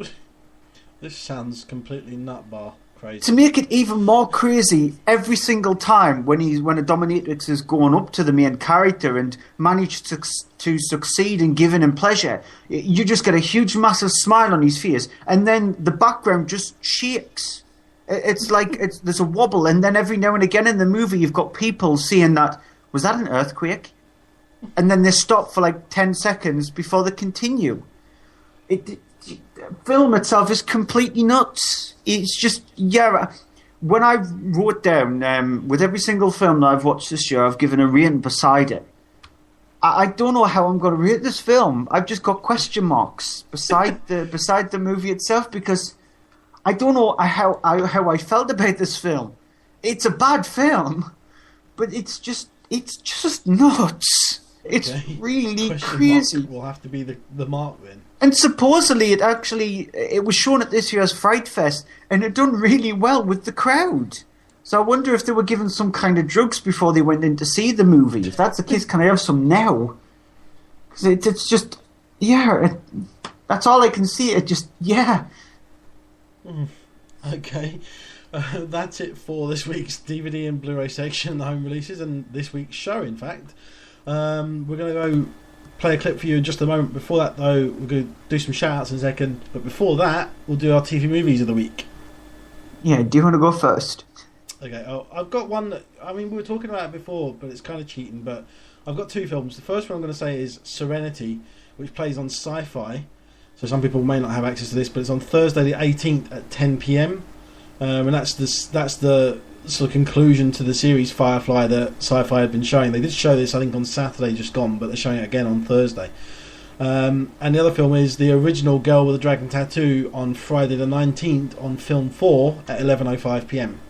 This sounds completely nutbar crazy. To make it even more crazy, every single time when a dominatrix is going up to the main character and managed to succeed in giving him pleasure, you just get a huge, massive smile on his face, and then the background just shakes. It's like there's a wobble, and then every now and again in the movie you've got people seeing that, was that an earthquake? And then they stop for like 10 seconds before they continue. The film itself is completely nuts. It's just, when I wrote down, with every single film that I've watched this year, I've given a rating beside it. I don't know how I'm going to rate this film. I've just got question marks beside the movie itself, because I don't know how I felt about this film. It's a bad film, but it's just nuts. It's really Question crazy. mark will have to be the mark then. And supposedly it was shown at this year's Fright Fest, and it done really well with the crowd. So I wonder if they were given some kind of drugs before they went in to see the movie. If that's the case, can I have some now? Because it's just, that's all I can see. It just, Okay. That's it for this week's DVD and Blu-ray section, the home releases, and this week's show, in fact. We're going to go play a clip for you in just a moment. Before that, though, we're going to do some shout-outs in a second. But before that, we'll do our TV movies of the week. Yeah, do you want to go first? Okay, I've got one that, we were talking about it before, but it's kind of cheating, but I've got two films. The first one I'm going to say is Serenity, which plays on Sci-Fi. So some people may not have access to this, but it's on Thursday the 18th at 10 p.m. And that's the sort of conclusion to the series Firefly that Sci-Fi had been showing. They did show this, I think, on Saturday just gone, but they're showing it again on Thursday. And the other film is the original Girl with a Dragon Tattoo on Friday the 19th on Film 4 at 11:05 p.m.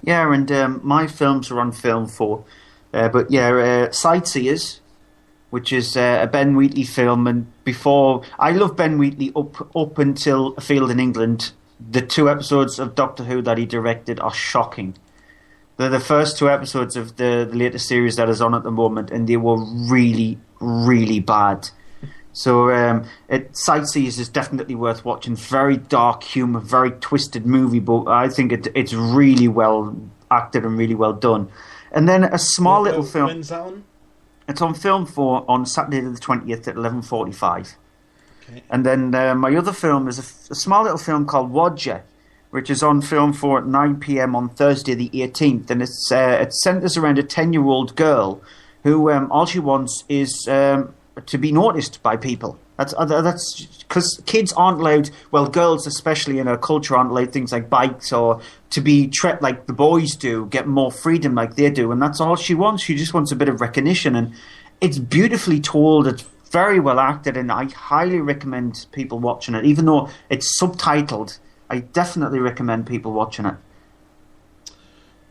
Yeah, and my films are on Film 4. Sightseers, which is a Ben Wheatley film, and before, I love Ben Wheatley up until A Field in England. The 2 episodes of Doctor Who that he directed are shocking. They're the first 2 episodes of the latest series that is on at the moment, and they were really, really bad. So Sightseers is definitely worth watching. Very dark humour, very twisted movie, but I think it's really well acted and really well done. And then a small little film. When's that on? It's on Film 4 on Saturday the 20th at 11:45. Okay. And then my other film is a small little film called Wadja, which is on Film 4 at 9 p.m. on Thursday the 18th. And it centres around a 10-year-old girl who all she wants is to be noticed by people. That's because kids aren't allowed, well, girls especially in our culture aren't allowed things like bikes or to be treated like the boys do, get more freedom like they do, and that's all she wants. She just wants a bit of recognition, and it's beautifully told. It's very well acted, and I highly recommend people watching it. Even though it's subtitled, I definitely recommend people watching it.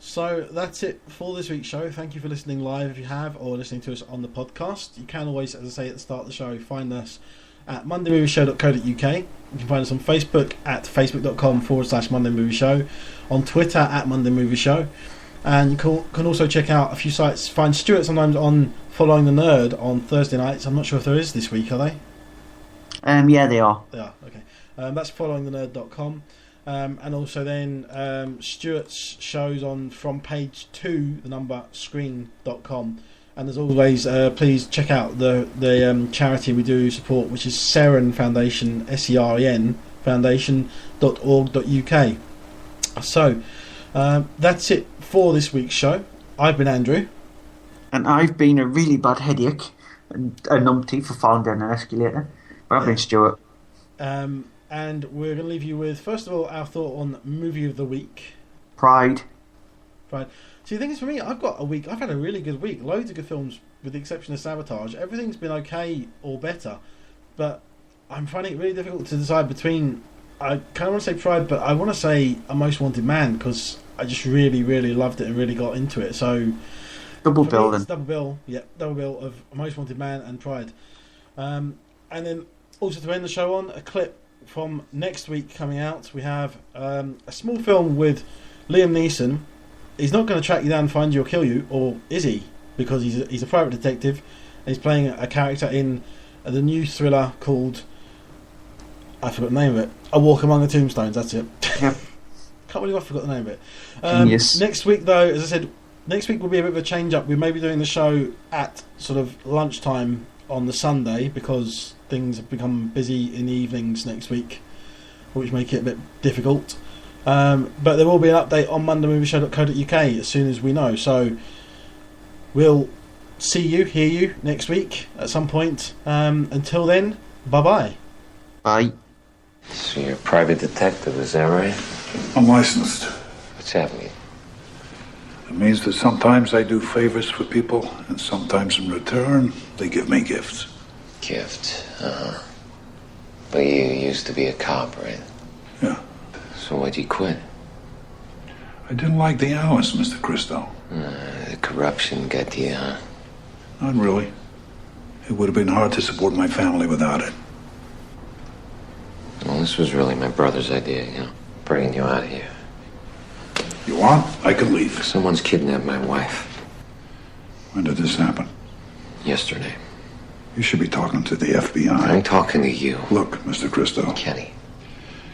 So that's it for this week's show. Thank you for listening live if you have, or listening to us on the podcast. You can always, as I say at the start of the show, find us at mondaymovieshow.co.uk. You can find us on Facebook at facebook.com/Monday Movie Show, on Twitter at Monday Movie Show, and you can also check out a few sites. Find Stuart sometimes on Following the Nerd on Thursday nights. I'm not sure if there is this week, are they? Yeah, they are. They are, okay. That's followingthenerd.com. And also then Stuart's shows on From Page 2, the number screen.com. And as always, please check out the charity we do support, which is Seren Foundation, SEREN Foundation.org.uk. So that's it for this week's show. I've been Andrew. And I've been a really bad headache and a numpty for falling down an escalator. But I've been Stuart. And we're going to leave you with, first of all, our thought on Movie of the Week. Pride. So the thing is, for me, I've had a really good week. Loads of good films, with the exception of Sabotage. Everything's been okay or better. But I'm finding it really difficult to decide between, I kind of want to say Pride, but I want to say A Most Wanted Man, because I just really, really loved it and really got into it. So double bill then. Double bill of A Most Wanted Man and Pride. And then also to end the show on, a clip from next week coming out. We have a small film with Liam Neeson. He's not going to track you down and find you or kill you, or is he? Because he's a private detective and he's playing a character in the new thriller called, I forgot the name of it, A Walk Among the Tombstones. That's it. Yeah. Can't believe I forgot the name of it. Genius. Next week though, as I said, next week will be a bit of a change up. We may be doing the show at sort of lunchtime on the Sunday because things have become busy in the evenings next week, which make it a bit difficult. But there will be an update on mondaymovieshow.co.uk as soon as we know. So we'll see you, hear you next week at some point. Until then, bye-bye. Bye. So you're a private detective, is that right? I'm licensed. What's that mean? It means that sometimes I do favors for people, and sometimes in return, they give me gifts. Gift, uh-huh. But you used to be a cop, right? Yeah. So why'd you quit? I didn't like the hours, Mr. Christo. The corruption got you, huh? Not really. It would have been hard to support my family without it. Well, this was really my brother's idea, you know, bringing you out of here. You want? I can leave. Someone's kidnapped my wife. When did this happen? Yesterday. You should be talking to the FBI. I'm talking to you. Look, Mr. Christo. Kenny.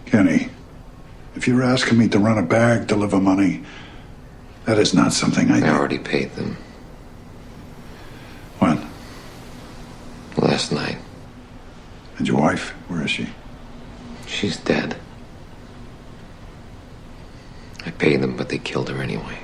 Kenny, if you're asking me to run a bag, deliver money, that is not something I do. I already paid them. When? Last night. And your wife, where is she? She's dead. I paid them, but they killed her anyway.